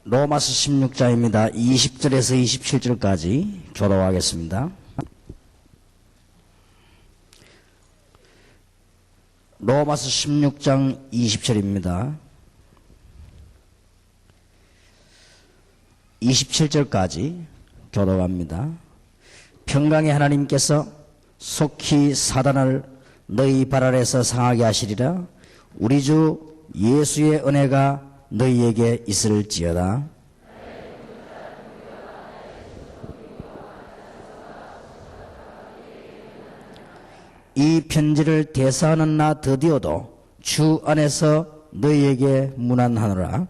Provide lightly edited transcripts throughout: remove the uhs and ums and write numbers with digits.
로마서 16장입니다. 20절에서 27절까지 교독하겠습니다. 로마서 16장 20절입니다. 27절까지 교독합니다. 평강의 하나님께서 속히 사단을 너희 발 아래에서 상하게 하시리라. 우리 주 예수의 은혜가 너희에게 있을지어다. 이 편지를 대사하는 나 드디어도 주 안에서 너희에게 문안하노라.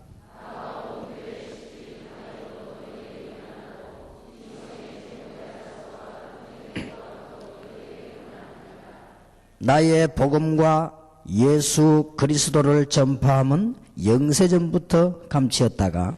나의 복음과 예수 그리스도를 전파함은 영세전부터 감추었다가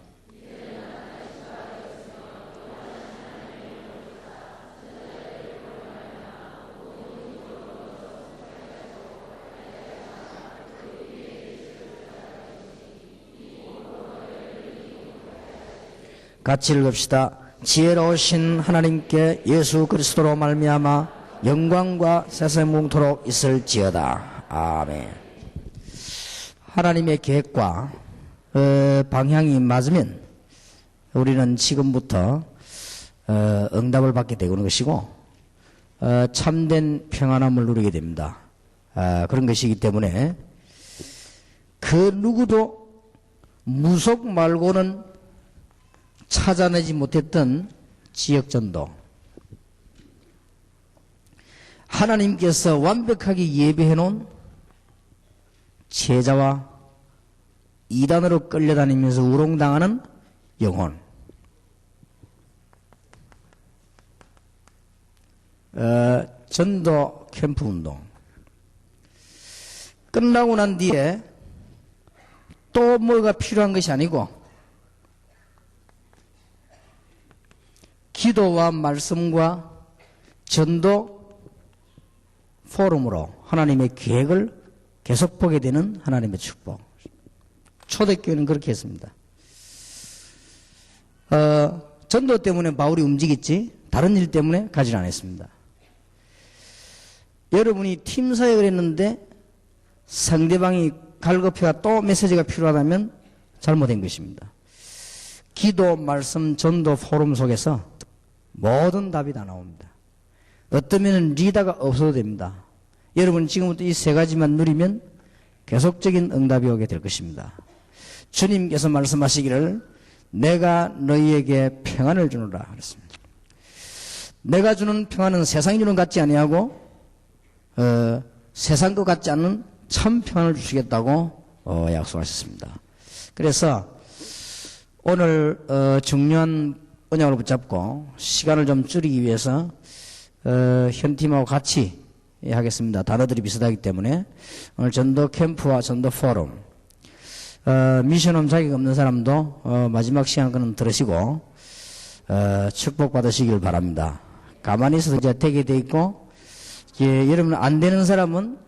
같이 읽읍시다. 지혜로우신 하나님께 예수 그리스도로 말미암아 영광과 세상 뭉토록 있을지어다. 아멘. 하나님의 계획과 방향이 맞으면 우리는 지금부터 응답을 받게 되는 것이고 참된 평안함을 누리게 됩니다. 그런 것이기 때문에 그 누구도 무속 말고는 찾아내지 못했던 지역전도, 하나님께서 완벽하게 예배해 놓은 제자와 이단으로 끌려다니면서 우롱당하는 영혼, 전도 캠프 운동 끝나고 난 뒤에 또 뭐가 필요한 것이 아니고 기도와 말씀과 전도 포럼으로 하나님의 계획을 계속 보게 되는 하나님의 축복. 초대교회는 그렇게 했습니다. 전도 때문에 바울이 움직였지 다른 일 때문에 가지를 않았습니다. 여러분이 팀 사역을 했는데 상대방이 갈급해가 또 메시지가 필요하다면 잘못된 것입니다. 기도, 말씀, 전도 포럼 속에서 모든 답이 다 나옵니다. 어떠면 리더가 없어도 됩니다. 여러분 지금부터 이 세 가지만 누리면 계속적인 응답이 오게 될 것입니다. 주님께서 말씀하시기를 내가 너희에게 평안을 주노라 그랬습니다. 내가 주는 평안은 세상이 주는 것 같지 아니하고 세상 것 같지 않은 참 평안을 주시겠다고 약속하셨습니다. 그래서 오늘 중요한 언약을 붙잡고 시간을 좀 줄이기 위해서 현팀하고 같이 하겠습니다. 단어들이 비슷하기 때문에 오늘 전도 캠프와 전도 포럼, 미션홈 자격 없는 사람도 마지막 시간은 들으시고 축복받으시길 바랍니다. 가만히 있어서 이제 되게 돼 있고 여러분 안 되는 사람은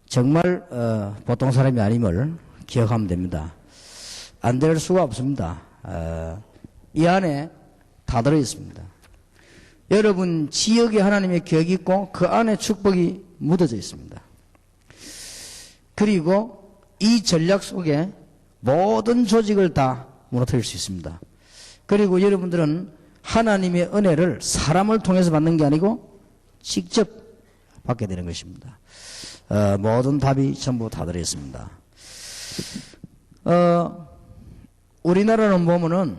정말 보통 사람이 아님을 기억하면 됩니다. 안 될 수가 없습니다. 이 안에 다 들어있습니다. 여러분 지역에 하나님의 계획이 있고 그 안에 축복이 묻어져 있습니다. 그리고 이 전략 속에 모든 조직을 다 무너뜨릴 수 있습니다. 그리고 여러분들은 하나님의 은혜를 사람을 통해서 받는 게 아니고 직접 받게 되는 것입니다. 모든 답이 전부 다 들어있습니다. 우리나라는 보면은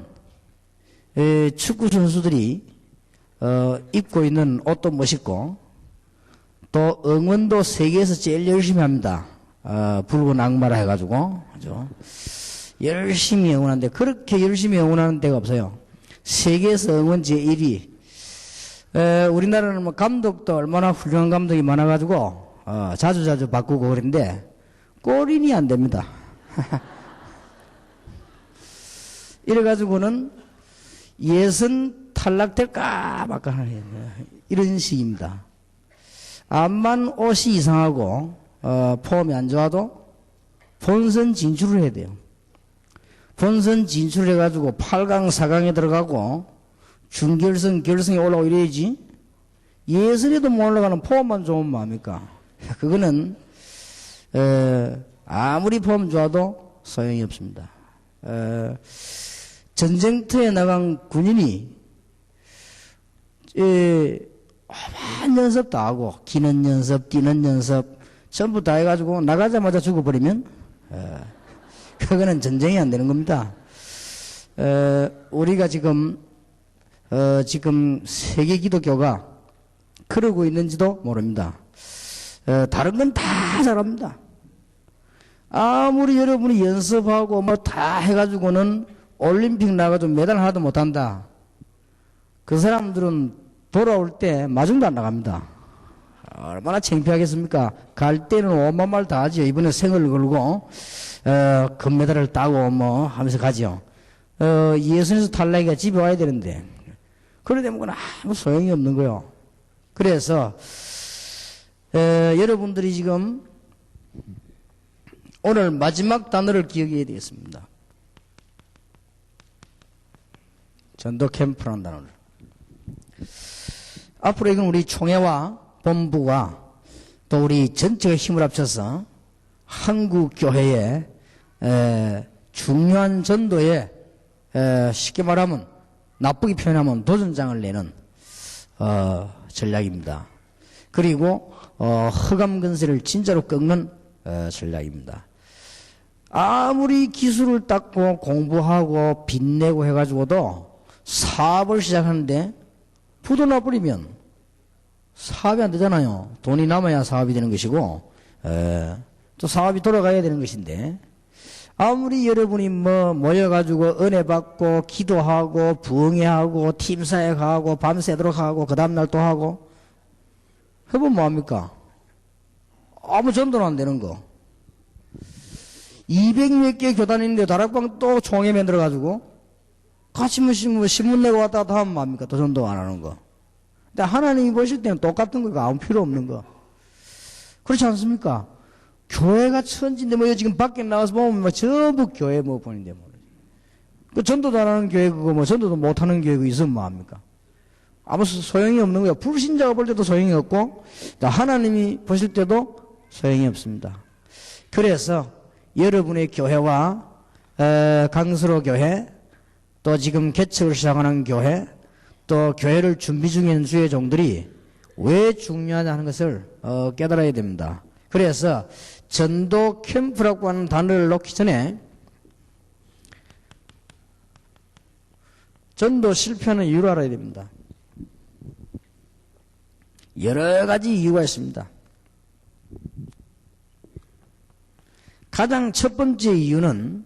축구 선수들이 입고 있는 옷도 멋있고 또 응원도 세계에서 제일 열심히 합니다. 붉은 악마라 해가지고 그죠? 열심히 응원하는데 그렇게 열심히 응원하는 데가 없어요. 세계에서 응원 제1위. 우리나라는 뭐 감독도 얼마나 훌륭한 감독이 많아가지고 자주 바꾸고 그런데 골인이 안 됩니다. 이래가지고는 예선 탈락될까 말까 하는 이런 식입니다. 암만 옷이 이상하고 폼이 안 좋아도 본선 진출을 해야 돼요. 본선 진출해가지고 8강, 4강에 들어가고 준결승, 결승에 올라오고 이래야지. 예선에도 못 올라가는 폼만 좋으면 뭐합니까? 그거는 아무리 폼 좋아도 소용이 없습니다. 전쟁터에 나간 군인이 한 연습도 하고 기는 연습, 뛰는 연습 전부 다 해가지고 나가자마자 죽어버리면 그거는 전쟁이 안 되는 겁니다. 우리가 지금 세계 기독교가 그러고 있는지도 모릅니다. 다른 건 다 잘합니다. 아무리 여러분이 연습하고 뭐 다 해가지고는 올림픽 나가도 메달 하나도 못한다. 그 사람들은 돌아올 때 마중도 안 나갑니다. 얼마나 창피하겠습니까? 갈 때는 오만 말 다 하죠. 이번에 생을 걸고 금메달을 따고 뭐 하면서 가죠. 예선에서 탈락이가 집에 와야 되는데 그러다 보면 아무 소용이 없는 거예요. 그래서 여러분들이 지금 오늘 마지막 단어를 기억해야 되겠습니다. 전도 캠프라는 단어를. 앞으로 이건 우리 총회와 본부가 또 우리 전체가 힘을 합쳐서 한국 교회의 중요한 전도에 쉽게 말하면 나쁘게 표현하면 도전장을 내는 전략입니다. 그리고 흑암 근세를 진짜로 꺾는 전략입니다. 아무리 기술을 닦고 공부하고 빚내고 해가지고도 사업을 시작하는데 부도 나버리면 사업이 안 되잖아요. 돈이 남아야 사업이 되는 것이고 또 사업이 돌아가야 되는 것인데 아무리 여러분이 모여가지고 은혜 받고 기도하고 부흥회하고 팀사역하고 밤새도록 하고 그 다음날 또 하고 해보면 뭐합니까? 아무 전도는 안 되는 거. 200몇 개 교단이 있는데 다락방 또 총회 만들어가지고 같이 신문 내고 왔다 갔다 하면 뭐합니까? 또 전도 안 하는 거. 근데 하나님이 보실 때는 똑같은 거, 아무 필요 없는 거. 그렇지 않습니까? 교회가 천지인데 뭐 지금 밖에 나와서 보면 뭐 전부 교회 뭐 보는데 뭐. 그 전도도 안 하는 교회 그거 뭐 전도도 못 하는 교회 그 있으면 뭐합니까? 아무 소용이 없는 거예요. 불신자가 볼 때도 소용이 없고 하나님이 보실 때도 소용이 없습니다. 그래서 여러분의 교회와 강서로 교회 또 지금 개척을 시작하는 교회 또 교회를 준비 중에 있는 주의 종들이 왜 중요하냐는 것을 깨달아야 됩니다. 그래서 전도 캠프라고 하는 단어를 놓기 전에 전도 실패하는 이유를 알아야 됩니다. 여러 가지 이유가 있습니다. 가장 첫 번째 이유는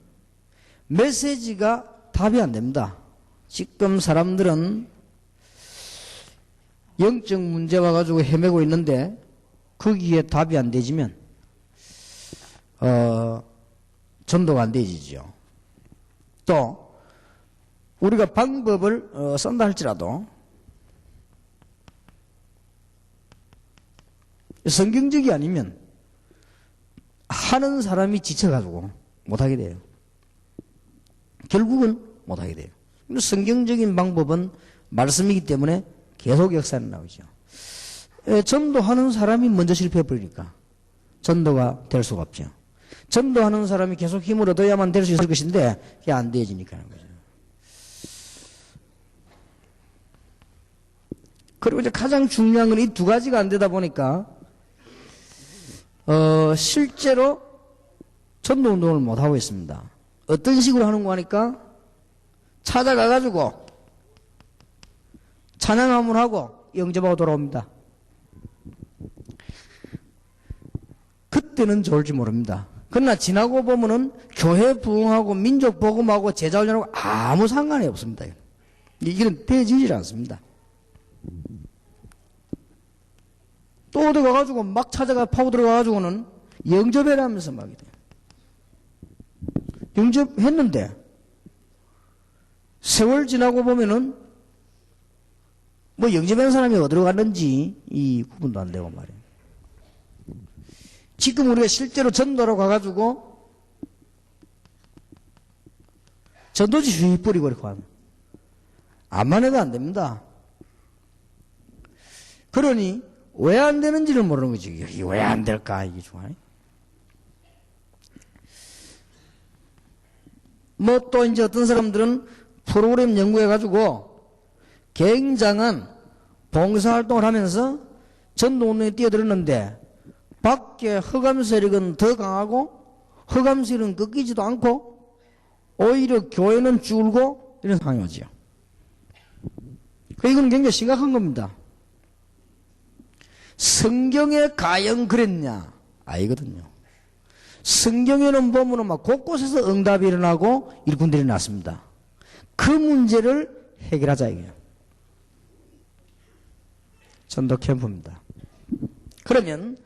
메시지가 답이 안 됩니다. 지금 사람들은 영적 문제 와가지고 헤매고 있는데 거기에 답이 안 되지면 전도가 안 되지죠. 또 우리가 방법을 쓴다 할지라도 성경적이 아니면 하는 사람이 지쳐가지고 못하게 돼요. 결국은 못하게 돼요. 근데 성경적인 방법은 말씀이기 때문에 계속 역사에 나오죠. 전도하는 사람이 먼저 실패해버리니까 전도가 될 수가 없죠. 전도하는 사람이 계속 힘을 얻어야만 될 수 있을 것인데 그게 안 되어지니까 하는 거죠. 그리고 이제 가장 중요한 건 이 두 가지가 안 되다 보니까 실제로 전도 운동을 못 하고 있습니다. 어떤 식으로 하는 거 하니까 찾아가가지고 찬양 한번 하고 영접하고 돌아옵니다. 그때는 좋을지 모릅니다. 그러나 지나고 보면은 교회 부흥하고 민족 복음하고 제자 훈련하고 아무 상관이 없습니다. 이건 되지질 않습니다. 또 어디 가가지고 막 찾아가 파고 들어가가지고는 영접해라면서 막 이래. 영접했는데 세월 지나고 보면은 뭐 영접한 사람이 어디로 갔는지 이 구분도 안 되고 말이에요. 지금 우리가 실제로 전도로 가가지고 전도지 휘 뿌리고 이렇게 하면. 암만 해도 안 됩니다. 그러니 왜 안 되는지를 모르는 거지. 이게 왜 안 될까? 이게 좋아요. 뭐 또 이제 어떤 사람들은 프로그램 연구해가지고 굉장한 봉사활동을 하면서 전도운동에 뛰어들었는데 밖에 흑암 세력은 더 강하고 흑암 세력은 꺾이지도 않고 오히려 교회는 줄고 이런 상황이 오지요. 이건 굉장히 심각한 겁니다. 성경에 과연 그랬냐? 아니거든요. 성경에는 보면 막 곳곳에서 응답이 일어나고 일꾼들이 났습니다. 그 문제를 해결하자 이거예요. 전도 캠프입니다. 그러면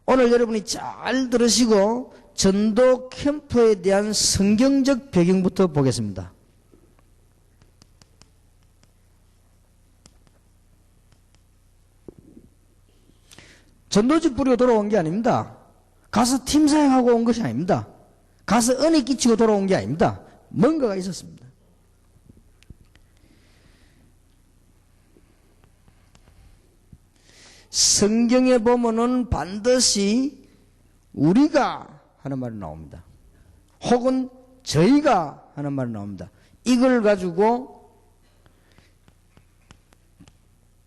오늘 여러분이 잘 들으시고 전도 캠프에 대한 성경적 배경부터 보겠습니다. 전도지 뿌리고 돌아온 게 아닙니다. 가서 팀사역하고 온 것이 아닙니다. 가서 은혜 끼치고 돌아온 게 아닙니다. 뭔가가 있었습니다. 성경에 보면은 반드시 우리가 하는 말이 나옵니다. 혹은 저희가 하는 말이 나옵니다. 이걸 가지고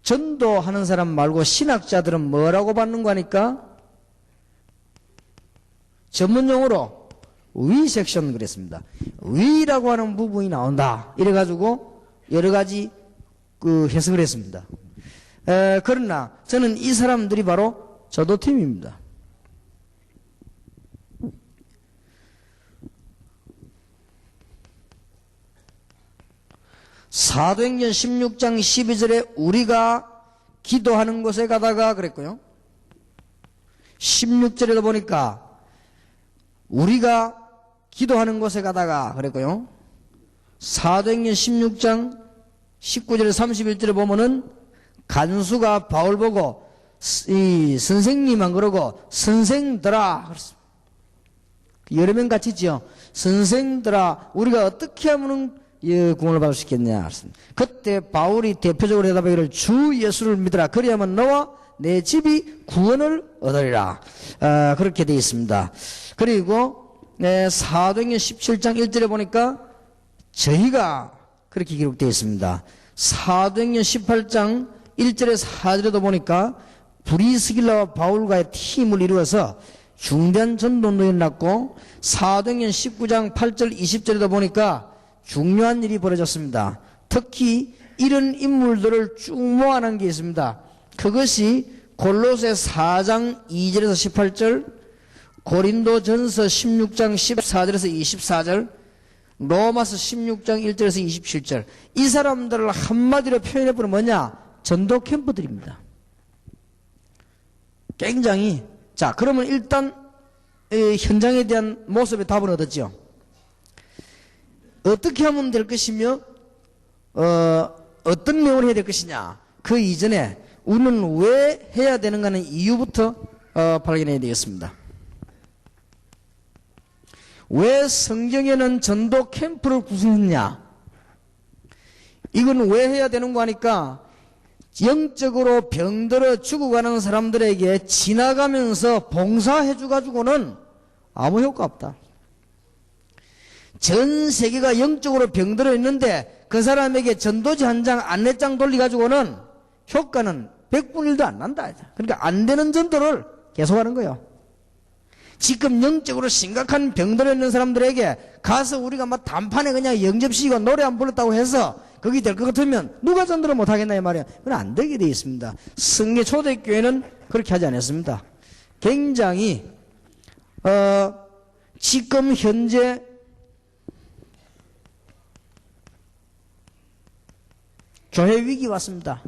전도하는 사람 말고 신학자들은 뭐라고 받는 거니까 전문용어로 위 섹션 그랬습니다. 위라고 하는 부분이 나온다. 이래가지고 여러 가지 그 해석을 했습니다. 그러나 저는 이 사람들이 바로 전도팀입니다. 사도행전 16장 12절에 우리가 기도하는 곳에 가다가 그랬고요. 16절에도 보니까 우리가 기도하는 곳에 가다가 그랬고요. 사도행전 16장 19절에 31절에 보면은 간수가 바울 보고 이 선생님만 그러고 선생들아 그랬습니다. 여러 명 같이 있죠. 선생들아 우리가 어떻게 하면은 구원을 받을 수 있겠냐. 그때 바울이 대표적으로 대답하기를 주 예수를 믿으라. 그리하면 너와 내 집이 구원을 얻으리라. 그렇게 되어 있습니다. 그리고 사도행전 17장 1절에 보니까 저희가 그렇게 기록되어 있습니다. 사도행전 18장 1절에 4절에도 보니까 브리스길라와 바울과의 팀을 이루어서 중대한 전도운동이 일어났고 사도행전 19장 8절 20절에도 보니까 중요한 일이 벌어졌습니다. 특히 이런 인물들을 쭉 모아놓은 게 있습니다. 그것이 골로새 4장 2절에서 18절, 고린도전서 16장 14절에서 24절, 로마서 16장 1절에서 27절. 이 사람들을 한마디로 표현해보면 뭐냐? 전도 캠프들입니다. 굉장히. 자, 그러면 일단 현장에 대한 모습의 답은 얻었죠. 어떻게 하면 될 것이며 어떤 내용을 해야 될 것이냐. 그 이전에 우리는 왜 해야 되는가 하는 이유부터 발견해야 되겠습니다. 왜 성경에는 전도 캠프를 구성했냐. 이건 왜 해야 되는 거 하니까 영적으로 병들어 죽어가는 사람들에게 지나가면서 봉사해줘가지고는 아무 효과 없다. 전 세계가 영적으로 병들어 있는데 그 사람에게 전도지 한 장 안내장 돌려가지고는 효과는 100분의 1도 안 난다. 그러니까 안 되는 전도를 계속하는 거예요. 지금 영적으로 심각한 병들어 있는 사람들에게 가서 우리가 막 단판에 그냥 영접시키고 노래 안 불렀다고 해서 거기 될 것 같으면 누가 전도를 못하겠나 이 말이야. 그건 안 되게 되어 있습니다. 성계 초대교회는 그렇게 하지 않았습니다. 굉장히 지금 현재 교회 위기 왔습니다.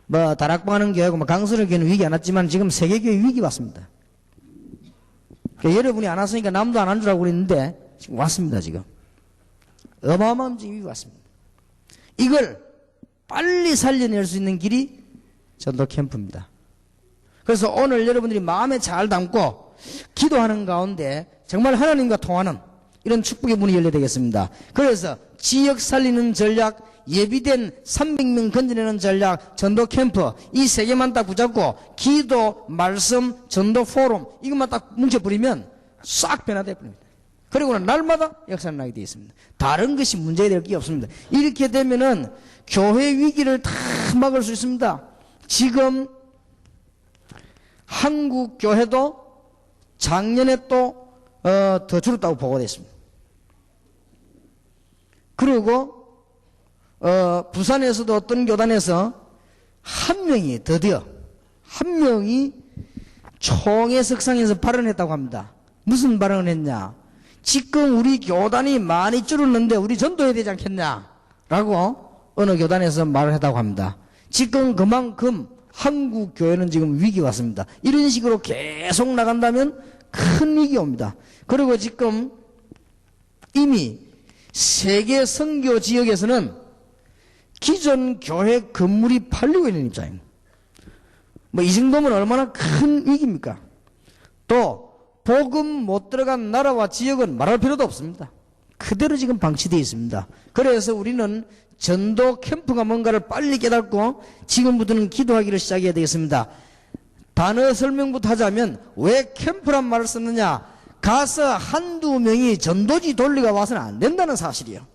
뭐 다락방하는 교회하고 뭐 강설의 교회는 위기 안 왔지만 지금 세계교회 위기 왔습니다. 그러니까 여러분이 안 왔으니까 남도 안 한 줄 알고 그랬는데 지금 왔습니다. 지금 어마어마한 위기 왔습니다. 이걸 빨리 살려낼 수 있는 길이 전도 캠프입니다. 그래서 오늘 여러분들이 마음에 잘 담고 기도하는 가운데 정말 하나님과 통하는 이런 축복의 문이 열려야 되겠습니다. 그래서 지역 살리는 전략, 예비된 300명 건져내는 전략, 전도 캠프 이 세 개만 딱 붙잡고 기도, 말씀, 전도 포럼 이것만 딱 뭉쳐버리면 싹 변화돼 버립니다. 그리고는 날마다 역사는 나게 되어 있습니다. 다른 것이 문제될 게 없습니다. 이렇게 되면은 교회 위기를 다 막을 수 있습니다. 지금 한국 교회도 작년에 또 더 줄었다고 보고되어 있습니다. 그리고 부산에서도 어떤 교단에서 한 명이 드디어 한 명이 총회석상에서 발언했다고 합니다. 무슨 발언을 했냐? 지금 우리 교단이 많이 줄었는데 우리 전도해야 되지 않겠냐? 라고 어느 교단에서 말을 했다고 합니다. 지금 그만큼 한국 교회는 지금 위기가 왔습니다. 이런 식으로 계속 나간다면 큰 위기 옵니다. 그리고 지금 이미 세계 선교 지역에서는 기존 교회 건물이 팔리고 있는 입장입니다. 뭐 이 정도면 얼마나 큰 위기입니까? 또 복음 못 들어간 나라와 지역은 말할 필요도 없습니다. 그대로 지금 방치되어 있습니다. 그래서 우리는 전도 캠프가 뭔가를 빨리 깨닫고 지금부터는 기도하기를 시작해야 되겠습니다. 단어 설명부터 하자면 왜 캠프란 말을 썼느냐? 가서 한두 명이 전도지 돌리가 와서는 안 된다는 사실이에요.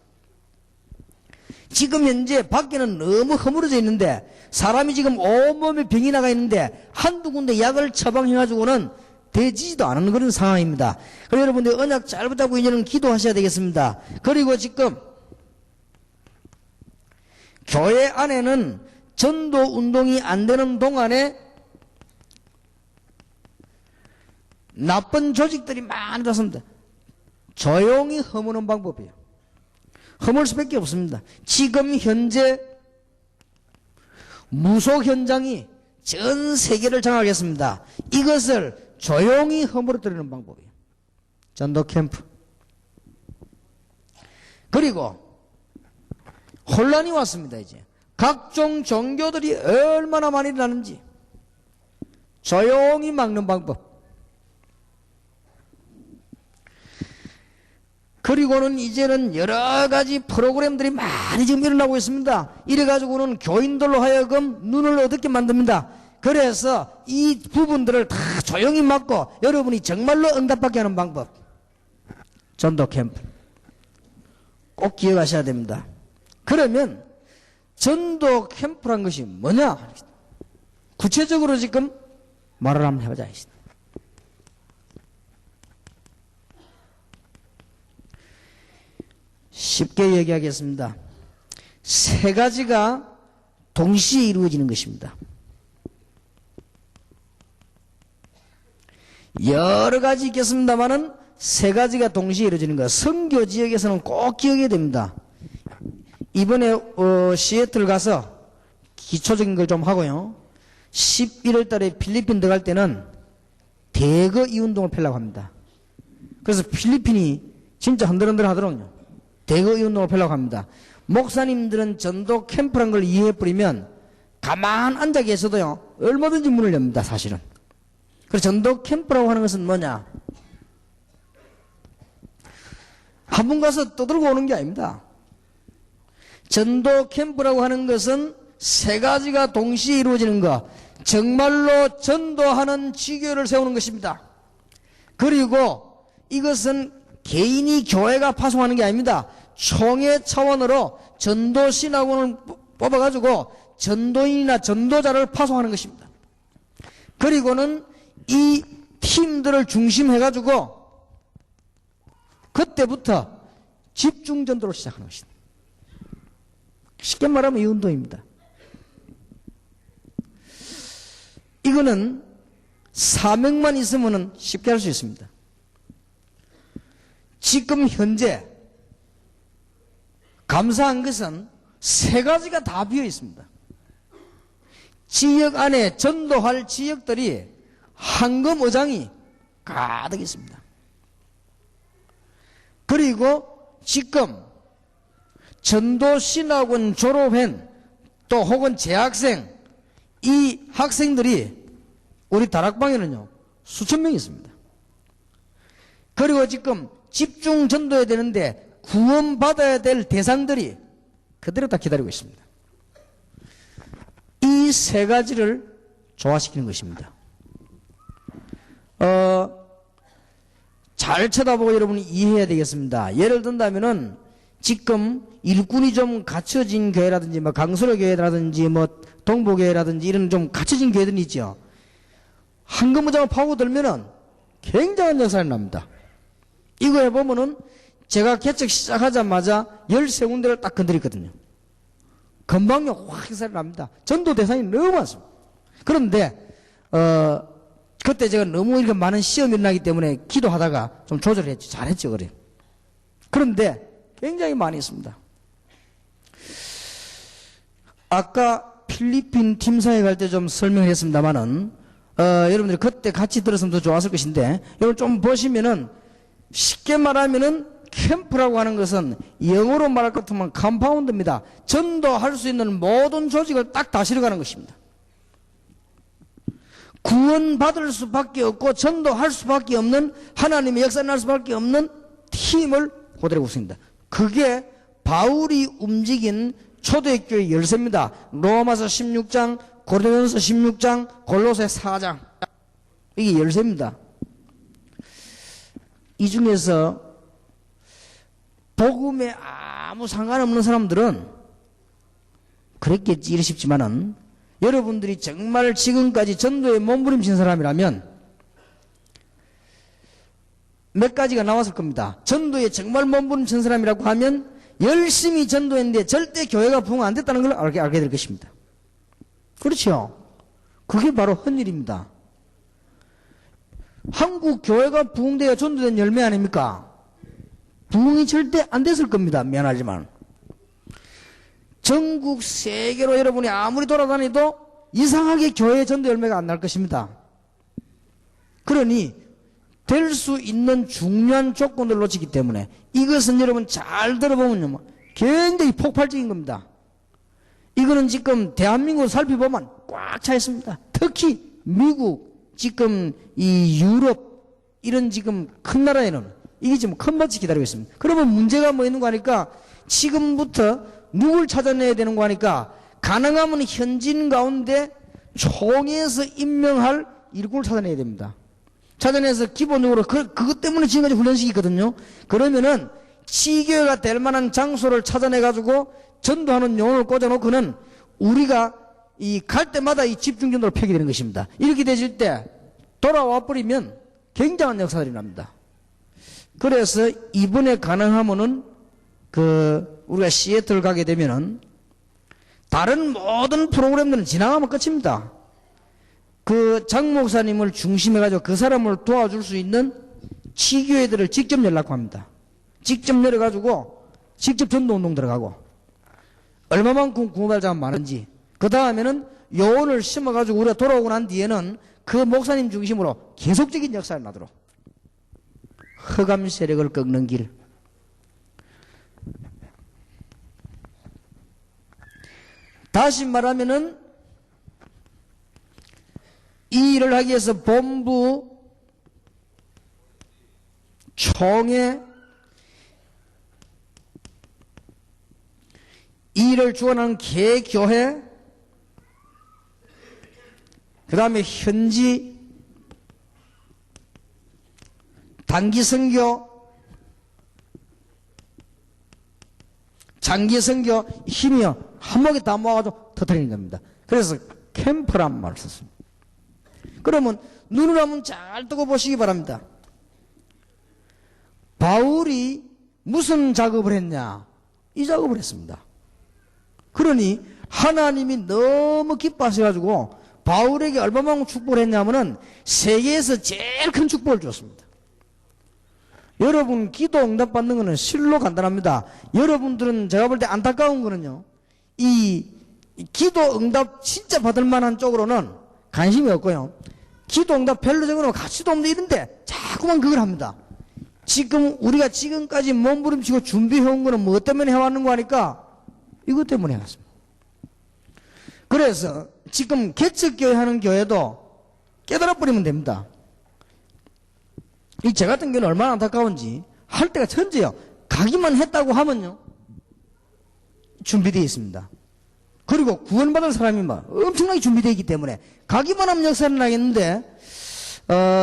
지금 현재 밖에는 너무 허물어져 있는데 사람이 지금 온몸에 병이 나가 있는데 한두 군데 약을 처방해가지고는 되지도 않은 그런 상황입니다. 그래서 여러분들 언약 잘 붙잡고 이제는 기도하셔야 되겠습니다. 그리고 지금 교회 안에는 전도 운동이 안 되는 동안에 나쁜 조직들이 많이 들었습니다. 조용히 허무는 방법이에요. 허물 수밖에 없습니다. 지금 현재 무속 현장이 전 세계를 장악했습니다. 이것을 조용히 허물어뜨리는 방법이에요. 전도 캠프. 그리고 혼란이 왔습니다. 이제 각종 종교들이 얼마나 많이 일어나는지 조용히 막는 방법. 그리고는 이제는 여러 가지 프로그램들이 많이 지금 일어나고 있습니다. 이래가지고는 교인들로 하여금 눈을 어둡게 만듭니다. 그래서 이 부분들을 다 조용히 막고 여러분이 정말로 응답받게 하는 방법. 전도 캠프. 꼭 기억하셔야 됩니다. 그러면 전도 캠프란 것이 뭐냐? 구체적으로 지금 말을 한번 해보자. 쉽게 얘기하겠습니다. 세 가지가 동시에 이루어지는 것입니다. 여러 가지 있겠습니다만은 세 가지가 동시에 이루어지는 것. 선교 지역에서는 꼭 기억해야 됩니다. 이번에 시애틀 가서 기초적인 걸 좀 하고요. 11월 달에 필리핀 들어갈 때는 대거 이 운동을 펴려고 합니다. 그래서 필리핀이 진짜 흔들흔들 하더라고요. 대거 이 운동을 펴려고 합니다. 목사님들은 전도 캠프란 걸 이해해버리면 가만 앉아 계셔도요 얼마든지 문을 엽니다. 사실은. 그래서 전도 캠프라고 하는 것은 뭐냐? 한 번 가서 떠들고 오는 게 아닙니다. 전도 캠프라고 하는 것은 세 가지가 동시에 이루어지는 것. 정말로 전도하는 지교를 세우는 것입니다. 그리고 이것은 개인이 교회가 파송하는 게 아닙니다. 총회 차원으로 전도신학원을 뽑아가지고 전도인이나 전도자를 파송하는 것입니다. 그리고는 이 팀들을 중심해가지고 그때부터 집중 전도를 시작하는 것입니다. 쉽게 말하면 이 운동입니다. 이거는 사명만 있으면 쉽게 할 수 있습니다. 지금 현재 감사한 것은 세 가지가 다 비어 있습니다. 지역 안에 전도할 지역들이 황금어장이 가득 있습니다. 그리고 지금 전도신학원 졸업한 또 혹은 재학생 이 학생들이 우리 다락방에는요 수천 명 있습니다. 그리고 지금 집중 전도해야 되는데 구원받아야 될 대상들이 그대로 다 기다리고 있습니다. 이 세 가지를 조화시키는 것입니다. 잘 쳐다보고 여러분이 이해해야 되겠습니다. 예를 든다면은 지금 일꾼이 좀 갖춰진 교회라든지 뭐 강서로 교회라든지 뭐 동부교회라든지 이런 좀 갖춰진 교회들이 있죠. 한금무장을 파고들면은 굉장한 역사가 납니다. 이거 해보면은 제가 개척 시작하자마자 13군데를 딱 건드렸거든요. 금방요 확 역사가 납니다. 전도 대상이 너무 많습니다. 그런데 그때 제가 너무 이렇게 많은 시험이 일어나기 때문에 기도하다가 좀 조절을 했죠. 잘했죠. 그래. 그런데 굉장히 많이 있습니다. 아까 필리핀 팀사에 갈 때 좀 설명을 했습니다만은 여러분들이 그때 같이 들었으면 더 좋았을 것인데 여러분 좀 보시면은 쉽게 말하면은 캠프라고 하는 것은 영어로 말할 것 같으면 컴파운드입니다. 전도할 수 있는 모든 조직을 딱 다 실어가는 것입니다. 구원받을 수밖에 없고 전도할 수밖에 없는 하나님의 역사 날 수밖에 없는 팀을 고대로 구성합니다. 그게 바울이 움직인 초대교회 열쇠입니다. 로마서 16장, 고린도전서 16장, 골로새 4장. 이게 열쇠입니다. 이 중에서 복음에 아무 상관없는 사람들은 그랬겠지 이러 싶지만은 여러분들이 정말 지금까지 전도에 몸부림친 사람이라면 몇 가지가 나왔을 겁니다. 전도에 정말 몸부림친 사람이라고 하면 열심히 전도했는데 절대 교회가 부흥 안 됐다는 걸 알게 될 것입니다. 그렇죠? 그게 바로 헌일입니다. 한국 교회가 부흥되어 전도된 열매 아닙니까? 부흥이 절대 안 됐을 겁니다. 미안하지만. 전국 세계로 여러분이 아무리 돌아다니도 이상하게 교회 전도 열매가 안 날 것입니다. 그러니 될 수 있는 중요한 조건을 놓치기 때문에 이것은 여러분 잘 들어보면요 굉장히 폭발적인 겁니다. 이거는 지금 대한민국을 살펴보면 꽉 차 있습니다. 특히 미국, 지금 이 유럽 이런 지금 큰 나라에는 이게 지금 큰 밭이 기다리고 있습니다. 그러면 문제가 뭐 있는 거 하니까 지금부터 누굴 찾아내야 되는 거 하니까 가능하면 현진 가운데 총회에서 임명할 일꾼을 찾아내야 됩니다. 찾아내서 기본적으로 그것 때문에 지금까지 훈련시키거든요. 그러면은 치교회가 될 만한 장소를 찾아내가지고 전도하는 용어를 꽂아놓고는 우리가 이 갈 때마다 이 집중전도를 펴게 되는 것입니다. 이렇게 되실 때 돌아와 버리면 굉장한 역사들이 납니다. 그래서 이번에 가능하면은 우리가 시애틀 가게 되면은 다른 모든 프로그램들은 지나가면 끝입니다. 장 목사님을 중심해가지고 그 사람을 도와줄 수 있는 치교회들을 직접 연락합니다. 직접 열어가지고 직접 전도운동 들어가고 얼마만큼 구원받자가 많은지 그 다음에는 요원을 심어가지고 우리가 돌아오고 난 뒤에는 그 목사님 중심으로 계속적인 역사를 나도록 흑암 세력을 꺾는 길. 다시 말하면은 이 일을 하기 위해서 본부, 총회, 이 일을 주관하는 개교회, 그 다음에 현지, 단기 선교, 장기 선교 힘이요 한목에 다 모아가지고 터뜨리는 겁니다. 그래서 캠프란 말을 썼습니다. 그러면 눈을 한번 잘 뜨고 보시기 바랍니다. 바울이 무슨 작업을 했냐? 이 작업을 했습니다. 그러니 하나님이 너무 기뻐하셔가지고 바울에게 얼마만큼 축복을 했냐면은 세계에서 제일 큰 축복을 줬습니다. 여러분 기도 응답 받는 거는 실로 간단합니다. 여러분들은 제가 볼 때 안타까운 거는요, 이 기도 응답 진짜 받을 만한 쪽으로는 관심이 없고요, 기도 응답 별로 적어놓으면 가치도 없는데 이런데 자꾸만 그걸 합니다. 지금 우리가 지금까지 몸부림치고 준비해온 거는 뭐 때문에 해왔는 거 하니까 이것 때문에 해왔습니다. 그래서 지금 개척교회 하는 교회도 깨달아 버리면 됩니다. 이 제 같은 경우는 얼마나 안타까운지 할 때가 천재요. 가기만 했다고 하면요, 준비되어 있습니다. 그리고 구원받을 사람이 막 엄청나게 준비되어 있기 때문에 가기만 하면 역사는 나겠는데,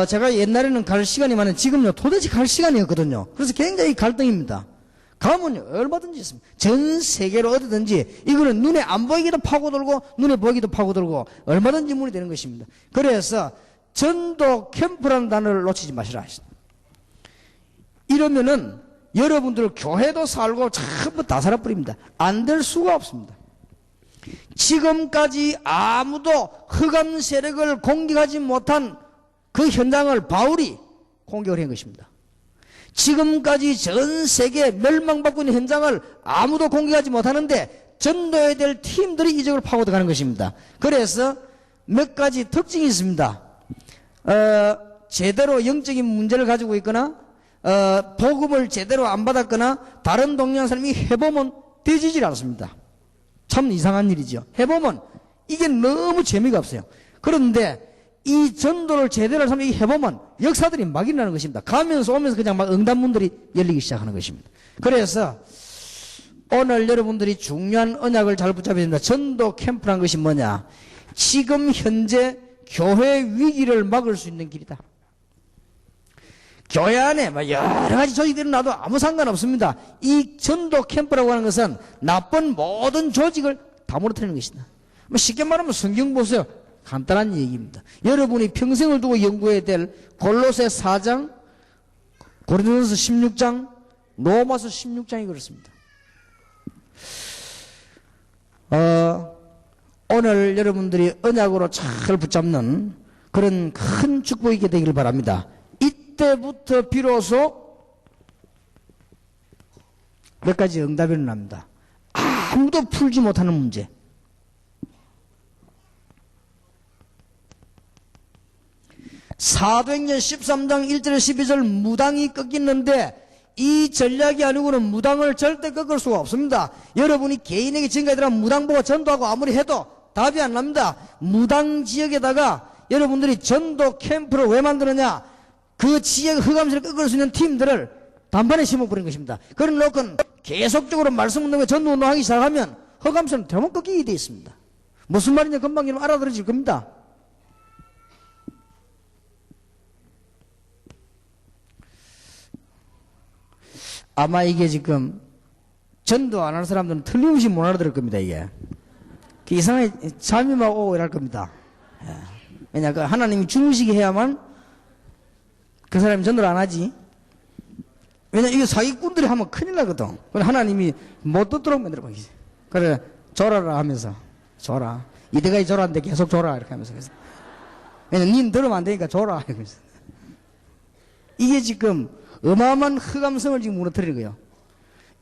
제가 옛날에는 갈 시간이 많은데 지금요 도대체 갈 시간이 없거든요. 그래서 굉장히 갈등입니다. 가면요 얼마든지 있습니다. 전 세계로 어디든지 이거는 눈에 안 보이기도 파고들고 눈에 보이기도 파고들고 얼마든지 문이 되는 것입니다. 그래서 전도 캠프라는 단어를 놓치지 마시라 하십니다. 이러면은 여러분들 교회도 살고 전부 다 살아버립니다. 안 될 수가 없습니다. 지금까지 아무도 흑암 세력을 공격하지 못한 그 현장을 바울이 공격을 한 것입니다. 지금까지 전 세계 멸망받고 있는 현장을 아무도 공격하지 못하는데 전도해야 될 팀들이 이쪽으로 파고들어가는 것입니다. 그래서 몇 가지 특징이 있습니다. 제대로 영적인 문제를 가지고 있거나 복음을 제대로 안 받았거나 다른 동양 사람이 해보면 되지질 않습니다. 참 이상한 일이죠. 해보면 이게 너무 재미가 없어요. 그런데 이 전도를 제대로 할 사람이 해보면 역사들이 막 일어나는 것입니다. 가면서 오면서 그냥 막 응답문들이 열리기 시작하는 것입니다. 그래서 오늘 여러분들이 중요한 언약을 잘 붙잡아야 됩니다. 전도 캠프란 것이 뭐냐? 지금 현재 교회 위기를 막을 수 있는 길이다. 교회 안에 여러 가지 조직들이 나도 아무 상관없습니다. 이 전도 캠프라고 하는 것은 나쁜 모든 조직을 다 무너뜨리는 것이다. 쉽게 말하면 성경 보세요. 간단한 얘기입니다. 여러분이 평생을 두고 연구해야 될 골로새 4장, 고린도전서 16장, 로마서 16장이 그렇습니다. 오늘 여러분들이 언약으로 잘 붙잡는 그런 큰 축복이 있게 되기를 바랍니다. 이때부터 비로소 몇 가지 응답이 일어납니다. 아무도 풀지 못하는 문제. 사도행전 13장 1절 12절 무당이 꺾이는데 이 전략이 아니고는 무당을 절대 꺾을 수가 없습니다. 여러분이 개인에게 지금까지 들어간 무당 보고 전도하고 아무리 해도 답이 안 납니다. 무당 지역에다가 여러분들이 전도 캠프를 왜 만드느냐? 그 지역 흑암세를 꺾을 수 있는 팀들을 단판에 심어버린 것입니다. 그래 놓고 계속적으로 말씀운동에 전도운동하기 시작하면 흑암세는 대부분 꺾이게 되어 있습니다. 무슨 말인지 금방 여러분 알아들으실 겁니다. 아마 이게 지금 전도 안 하는 사람들은 틀림없이 못 알아들을 겁니다. 이게 이상하게 잠이 막 오고 이럴 겁니다. 왜냐, 그 하나님이 주무시게 해야만 그 사람이 전도를 안 하지. 왜냐, 이게 사기꾼들이 하면 큰일 나거든. 그래 하나님이 못 듣도록 만들어버리지. 그래 줘라라 하면서 줘라. 이때까지 줘라는데 계속 줘라 이렇게 하면서. 왜냐, 닌 들으면 안 되니까 줘라 이러면서. 이게 지금 어마어마한 흑암성을 지금 무너뜨리는 거예요.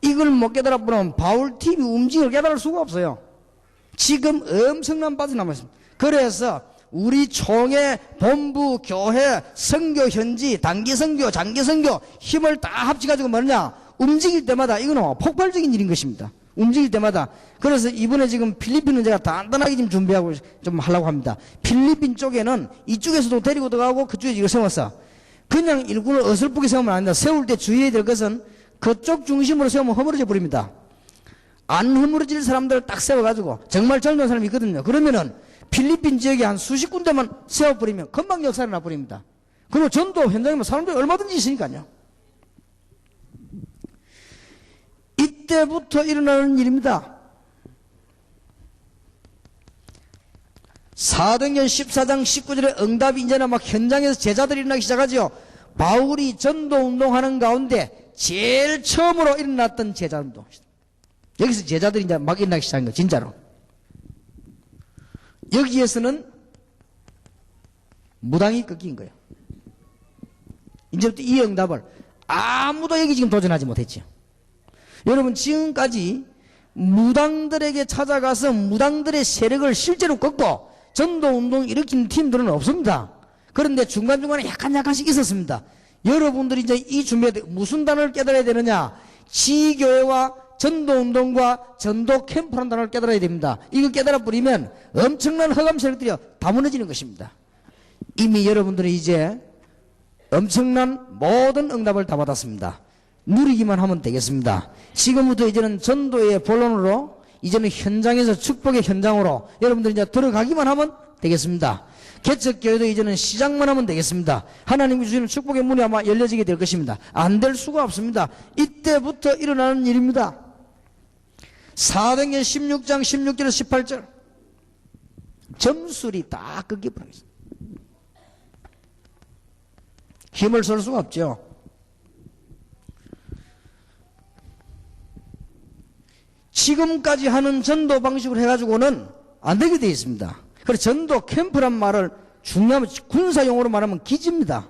이걸 못 깨달아 보면 바울 팀이 움직임을 깨달을 수가 없어요. 지금 엄청난 빠져 남았습니다. 그래서 우리 총회, 본부, 교회, 선교 현지, 단기 선교, 장기 선교 힘을 다 합쳐가지고 뭐냐? 움직일 때마다 이거는 폭발적인 일인 것입니다. 움직일 때마다. 그래서 이번에 지금 필리핀은 제가 단단하게 지금 준비하고 좀 하려고 합니다. 필리핀 쪽에는 이쪽에서도 데리고 들어가고 그쪽에 이걸 세웠어. 그냥 일꾼을 어설프게 세우면 안 된다. 세울 때 주의해야 될 것은 그쪽 중심으로 세우면 허물어져 버립니다. 안 허물어질 사람들을 딱 세워가지고 정말 젊은 사람이 있거든요. 그러면은 필리핀 지역에 한 수십 군데만 세워버리면 금방 역사를 나버립니다. 그리고 전도 현장에만 사람들이 얼마든지 있으니까요. 이때부터 일어나는 일입니다. 사도행전 14장 19절에 응답이 이제는 막 현장에서 제자들이 일어나기 시작하죠. 바울이 전도 운동하는 가운데 제일 처음으로 일어났던 제자 운동. 여기서 제자들이 이제 막 일어나기 시작한 거예요. 진짜로. 여기에서는 무당이 꺾인 거예요. 이제부터 이 응답을 아무도 여기 지금 도전하지 못했죠. 여러분 지금까지 무당들에게 찾아가서 무당들의 세력을 실제로 꺾고 전도운동 일으킨 팀들은 없습니다. 그런데 중간중간에 약간씩 있었습니다. 여러분들이 이제 이 준비에 무슨 단어를 깨달아야 되느냐? 지교회와 전도운동과 전도 캠프라는 단어를 깨달아야 됩니다. 이거 깨달아 버리면 엄청난 흑암 세력들이 다 무너지는 것입니다. 이미 여러분들이 이제 엄청난 모든 응답을 다 받았습니다. 누리기만 하면 되겠습니다. 지금부터 이제는 전도의 본론으로 이제는 현장에서 축복의 현장으로 여러분들이 이제 들어가기만 하면 되겠습니다. 개척교회도 이제는 시작만 하면 되겠습니다. 하나님이 주시는 축복의 문이 아마 열려지게 될 것입니다. 안 될 수가 없습니다. 이때부터 일어나는 일입니다. 사도행전 16장 16절에서 18절 점술이 다 끊겨버리겠습니다. 힘을 쓸 수가 없죠. 지금까지 하는 전도 방식으로 해가지고는 안 되게 되어 있습니다. 그래서 전도 캠프란 말을 중요하면 군사용어로 말하면 기지입니다.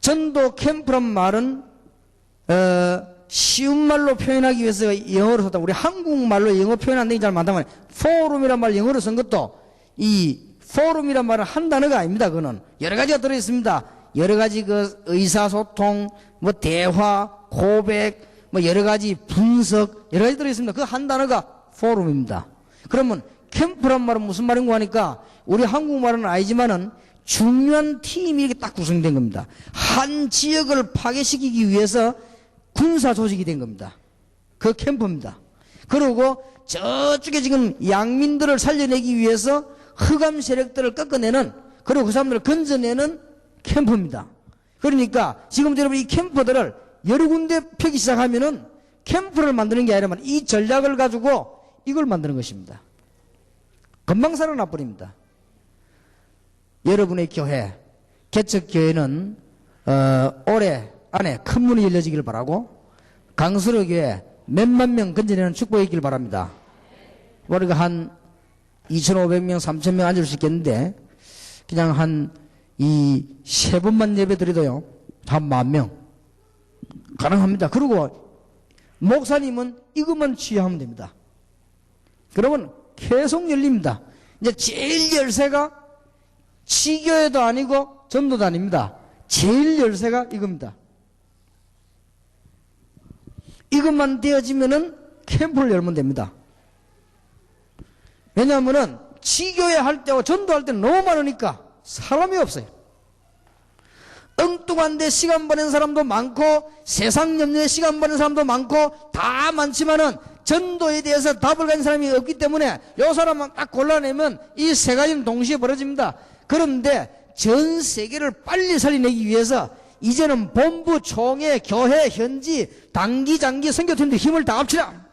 전도 캠프란 말은 쉬운 말로 표현하기 위해서 영어로 썼다. 우리 한국말로 영어 표현 안 되기 잘 많다면 포럼이란 말 영어로 쓴 것도 이 포럼이란 말은 한 단어가 아닙니다. 그거는 여러 가지가 들어있습니다. 여러 가지 그 의사소통, 뭐 대화, 고백, 뭐 여러 가지 분석, 여러 가지 들어있습니다. 그 한 단어가 포럼입니다. 그러면 캠프란 말은 무슨 말인고 하니까 우리 한국말은 아니지만은 중요한 팀이 이렇게 딱 구성된 겁니다. 한 지역을 파괴시키기 위해서 군사 조직이 된 겁니다. 그 캠프입니다. 그리고 저쪽에 지금 양민들을 살려내기 위해서 흑암 세력들을 꺾어내는, 그리고 그 사람들을 건져내는 캠프입니다. 그러니까 지금 여러분 이 캠프들을 여러 군데 펴기 시작하면은 캠프를 만드는 게 아니라 이 전략을 가지고 이걸 만드는 것입니다. 금방 살아나버립니다. 여러분의 교회, 개척교회는 올해 안에 큰 문이 열려지길 바라고, 강수로 교회 몇만 명 건져내는 축복이 있길 바랍니다. 우리가 한 2,500명, 3,000명 앉을 수 있겠는데 그냥 한 이 세 번만 예배 드려도요 한 10,000명 가능합니다. 그리고 목사님은 이것만 취하면 됩니다. 그러면 계속 열립니다. 이제 제일 열쇠가 지교회도 아니고 전도도 아닙니다. 제일 열쇠가 이겁니다. 이것만 되어지면은 캠프를 열면 됩니다. 왜냐하면은 지교회 할 때와 전도할 때는 너무 많으니까 사람이 없어요. 엉뚱한 데 시간 보낸 사람도 많고 세상 염려에 시간 보낸 사람도 많고 다 많지만은 전도에 대해서 답을 가진 사람이 없기 때문에 요 사람만 딱 골라내면 이 세 가지는 동시에 벌어집니다. 그런데 전 세계를 빨리 살려내기 위해서 이제는 본부, 총회, 교회, 현지, 단기, 장기, 선교팀들 힘을 다 합치라.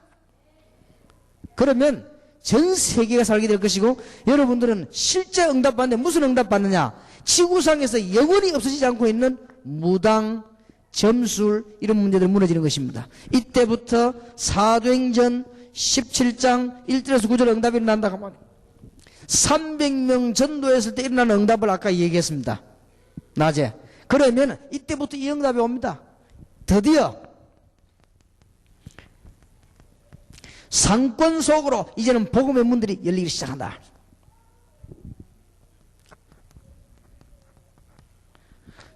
그러면 전 세계가 살게 될 것이고, 여러분들은 실제 응답받는데 무슨 응답 받느냐? 지구상에서 영원히 없어지지 않고 있는 무당, 점술 이런 문제들이 무너지는 것입니다. 이때부터 사도행전 17장 1절에서 9절 응답이 일어난다고 하면 300명 전도했을 때 일어나는 응답을 아까 얘기했습니다. 낮에. 그러면 이때부터 이 응답이 옵니다. 드디어 상권 속으로 이제는 복음의 문들이 열리기 시작한다.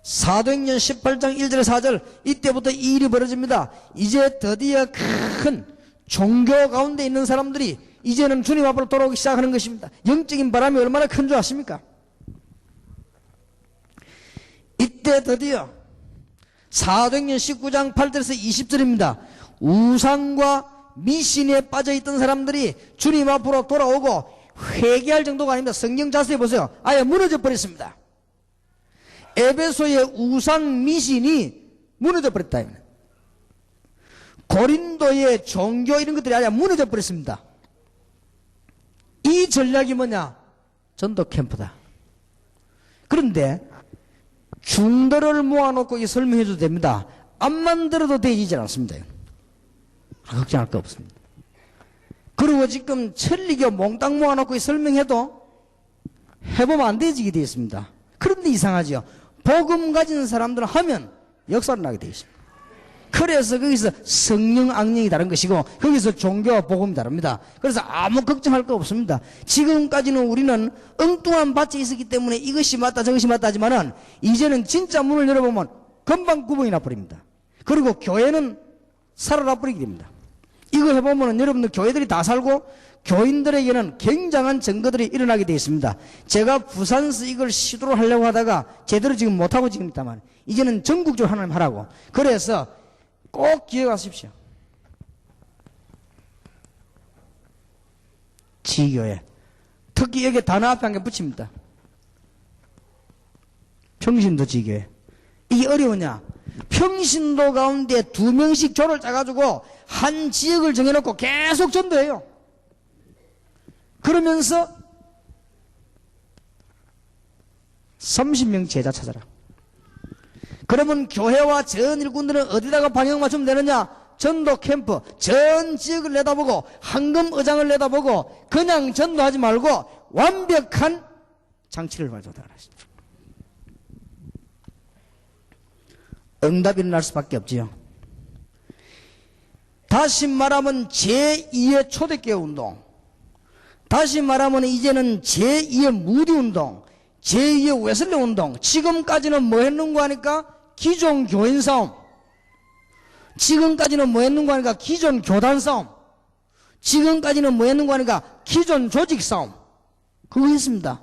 사도행전 18장 1절 4절 이때부터 이 일이 벌어집니다. 이제 드디어 큰 종교 가운데 있는 사람들이 이제는 주님 앞으로 돌아오기 시작하는 것입니다. 영적인 바람이 얼마나 큰 줄 아십니까? 이때 드디어 사도행전 19장 8절에서 20절입니다. 우상과 미신에 빠져있던 사람들이 주님 앞으로 돌아오고 회개할 정도가 아닙니다. 성경 자세히 보세요. 아예 무너져 버렸습니다. 에베소의 우상 미신이 무너져 버렸다. 고린도의 종교 이런 것들이 아예 무너져 버렸습니다. 이 전략이 뭐냐? 전도 캠프다. 그런데 중도를 모아놓고 설명해 줘도 됩니다. 앞만 들어도 되지 않습니다. 걱정할 거 없습니다. 그리고 지금 천리교 몽땅 모아놓고 설명해도 해보면 안 되지게 되어 있습니다. 그런데 이상하죠. 복음 가진 사람들은 하면 역사를 나게 되어 있습니다. 그래서 거기서 성령 악령이 다른 것이고 거기서 종교와 복음이 다릅니다. 그래서 아무 걱정할 거 없습니다. 지금까지는 우리는 엉뚱한 밭에 있었기 때문에 이것이 맞다 저것이 맞다 하지만은 이제는 진짜 문을 열어보면 금방 구멍이 나버립니다. 그리고 교회는 살아나버리게 됩니다. 이거 해보면 여러분들 교회들이 다 살고 교인들에게는 굉장한 증거들이 일어나게 되어 있습니다. 제가 부산에서 이걸 시도를 하려고 하다가 제대로 지금 못하고 지금 있다만 이제는 전국적으로 하나님 하라고. 그래서 꼭 기억하십시오. 지교회. 특히 여기 단어 앞에 한 개 붙입니다. 평신도 지교회. 이게 어려우냐? 평신도 가운데 2명씩 조를 짜가지고 한 지역을 정해놓고 계속 전도해요. 그러면서 30명 제자 찾아라. 그러면 교회와 전 일꾼들은 어디다가 방향 맞추면 되느냐? 전도 캠프, 전 지역을 내다보고 황금의장을 내다보고 그냥 전도하지 말고 완벽한 장치를 가져다라. 응답이 일어날 수밖에 없지요. 다시 말하면 제2의 초대교회 운동, 다시 말하면 이제는 제2의 무디 운동, 제2의 웨슬리 운동. 지금까지는 뭐 했는가 하니까 기존 교인 싸움, 지금까지는 뭐 했는가 하니까 기존 교단 싸움, 지금까지는 뭐 했는가 하니까 기존 조직 싸움. 그거 했습니다.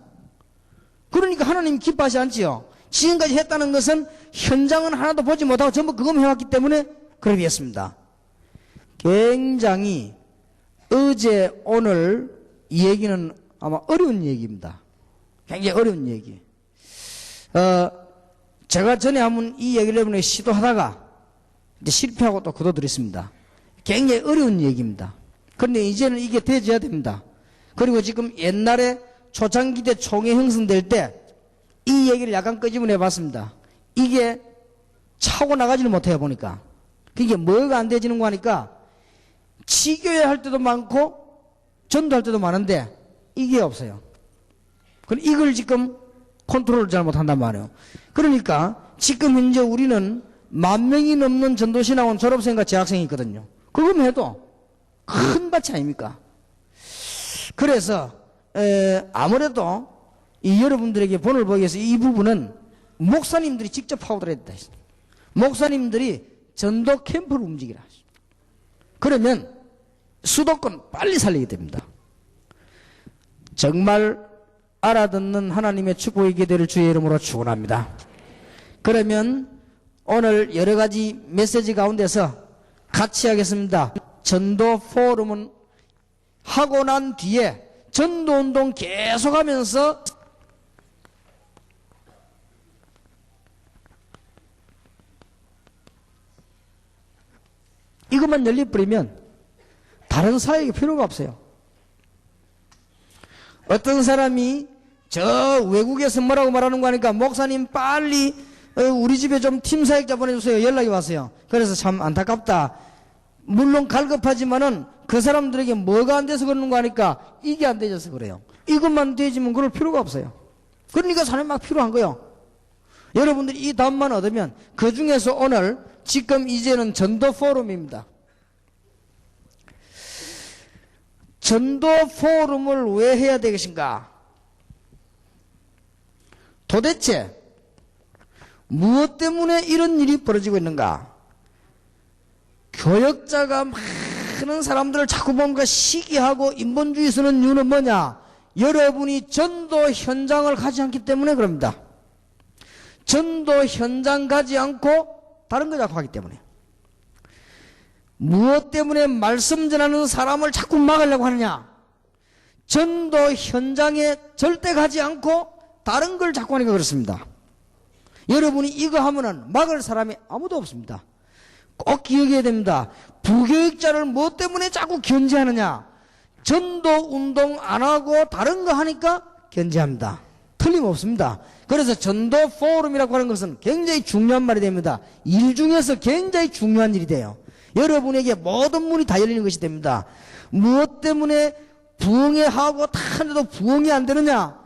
그러니까 하나님 기뻐하지 않지요. 지금까지 했다는 것은 현장은 하나도 보지 못하고 전부 그것만 해왔기 때문에 그렇게 했습니다. 굉장히 어제 오늘 이 얘기는 아마 어려운 얘기입니다. 굉장히 어려운 얘기. 제가 전에 한번 이 얘기를 해보니 시도하다가 이제 실패하고 또 거둬들였습니다. 굉장히 어려운 얘기입니다. 그런데 이제는 이게 되어져야 됩니다. 그리고 지금 옛날에 초창기 때 총회 형성될 때 이 얘기를 약간 끄집어내 봤습니다. 이게 차고 나가지를 못해요, 보니까. 그게 뭐가 안 되지는 거 하니까 지교회 할 때도 많고 전도할 때도 많은데 이게 없어요. 이걸 지금 컨트롤을 잘 못한단 말이에요. 그러니까 지금 현재 우리는 10,000명이 넘는 전도신학원 졸업생과 재학생이 있거든요. 그거만 해도 큰 밭이 아닙니까? 그래서 아무래도 이 여러분들에게 본을 보기 위해서 이 부분은 목사님들이 직접 하고들 했다. 목사님들이 전도 캠프를 움직이라. 그러면 수도권 빨리 살리게 됩니다. 정말 알아듣는 하나님의 축복이 되기를 주의 이름으로 축원합니다. 그러면 오늘 여러 가지 메시지 가운데서 같이 하겠습니다. 전도 포럼은 하고 난 뒤에 전도운동 계속하면서 이것만 열려버리면 다른 사역이 필요가 없어요. 어떤 사람이 저 외국에서 뭐라고 말하는 거 하니까 목사님 빨리 우리 집에 좀 팀 사역자 보내주세요. 연락이 왔어요. 그래서 참 안타깝다. 물론 갈급하지만은 그 사람들에게 뭐가 안 돼서 그러는 거 하니까 이게 안 되져서 그래요. 이것만 되지면 그럴 필요가 없어요. 그러니까 사람이 막 필요한 거예요. 여러분들이 이 답만 얻으면 그 중에서 오늘 지금 이제는 전도 포럼입니다. 전도 포럼을 왜 해야 되겠는가? 도대체 무엇 때문에 이런 일이 벌어지고 있는가? 교역자가 많은 사람들을 자꾸 뭔가 시기하고 인본주의 쓰는 이유는 뭐냐? 여러분이 전도 현장을 가지 않기 때문에 그럽니다. 전도 현장 가지 않고 다른 거 자꾸 하기 때문에. 무엇 때문에 말씀 전하는 사람을 자꾸 막으려고 하느냐? 전도 현장에 절대 가지 않고 다른 걸 자꾸 하니까 그렇습니다. 여러분이 이거 하면은 막을 사람이 아무도 없습니다. 꼭 기억해야 됩니다. 부교육자를 무엇 때문에 자꾸 견제하느냐? 전도 운동 안 하고 다른 거 하니까 견제합니다. 틀림없습니다. 그래서 전도 포럼이라고 하는 것은 굉장히 중요한 말이 됩니다. 일 중에서 굉장히 중요한 일이 돼요. 여러분에게 모든 문이 다 열리는 것이 됩니다. 무엇 때문에 부흥회 하고 다 하는데도 부흥이 안 되느냐?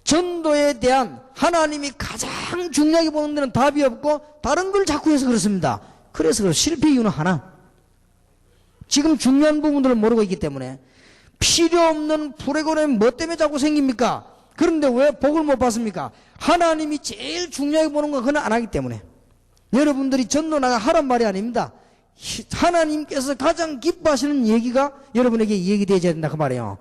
전도에 대한 하나님이 가장 중요하게 보는 데는 답이 없고 다른 걸 자꾸 해서 그렇습니다. 그래서 실패 이유는 하나. 지금 중요한 부분들을 모르고 있기 때문에. 필요 없는 프로그램이 뭐 때문에 자꾸 생깁니까? 그런데 왜 복을 못 받습니까? 하나님이 제일 중요하게 보는 건 그건 안 하기 때문에. 여러분들이 전도 나가 하란 말이 아닙니다. 하나님께서 가장 기뻐하시는 얘기가 여러분에게 얘기되어야 된다 그 말이에요.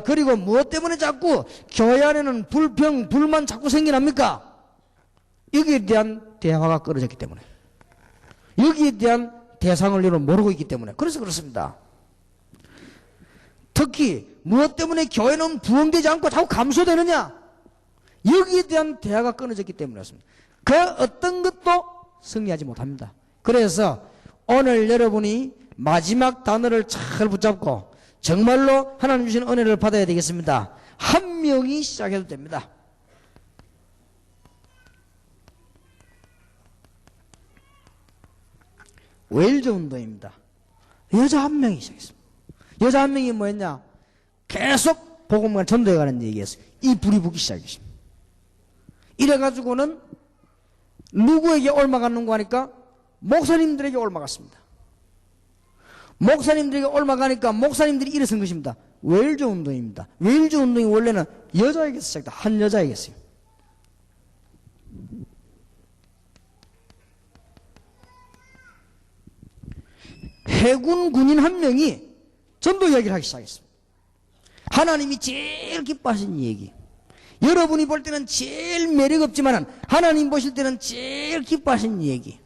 그리고 무엇 때문에 자꾸 교회 안에는 불평, 불만 자꾸 생겨납니까? 여기에 대한 대화가 끊어졌기 때문에, 여기에 대한 대상을 여러분 모르고 있기 때문에, 그래서 그렇습니다. 특히 무엇 때문에 교회는 부흥되지 않고 자꾸 감소되느냐? 여기에 대한 대화가 끊어졌기 때문이었습니다. 그 어떤 것도 승리하지 못합니다. 그래서 오늘 여러분이 마지막 단어를 잘 붙잡고 정말로 하나님 주신 은혜를 받아야 되겠습니다. 한 명이 시작해도 됩니다. 웨일즈 운동입니다. 여자 한 명이 시작했습니다. 여자 한 명이 뭐였냐? 계속 복음을 전도해가는 얘기였어요. 이 불이 붙기 시작했습니다. 이래가지고는 누구에게 옮아가는가 하니까 목사님들에게 옮아갔습니다. 목사님들에게 옮아가니까 목사님들이 일어선 것입니다. 웨일즈 운동입니다. 웨일즈 운동이 원래는 여자에게서 시작했다. 한 여자에게서요. 해군 군인 한 명이 전도 이야기를 하기 시작했습니다. 하나님이 제일 기뻐하시는 얘기, 여러분이 볼 때는 제일 매력 없지만 하나님 보실 때는 제일 기뻐하시는 얘기,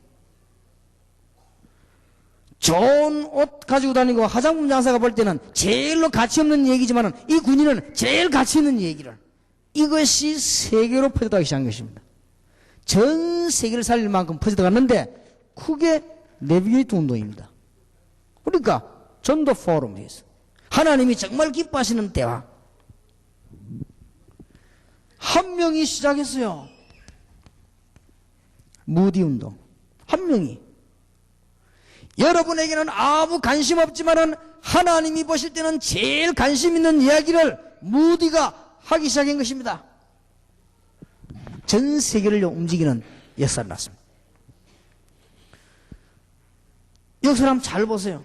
좋은 옷 가지고 다니고 화장품 장사가 볼 때는 제일로 가치 없는 얘기지만 이 군인은 제일 가치 있는 얘기를, 이것이 세계로 퍼져나가기 시작한 것입니다. 전 세계를 살릴 만큼 퍼져나갔는데 그게 내비게이트 운동입니다. 그러니까 전도 포럼에서 하나님이 정말 기뻐하시는 대화, 한 명이 시작했어요. 무디 운동 한 명이. 여러분에게는 아무 관심 없지만은 하나님이 보실 때는 제일 관심 있는 이야기를 무디가 하기 시작한 것입니다. 전 세계를 움직이는 역사를 났습니다. 역사를 한번 잘 보세요.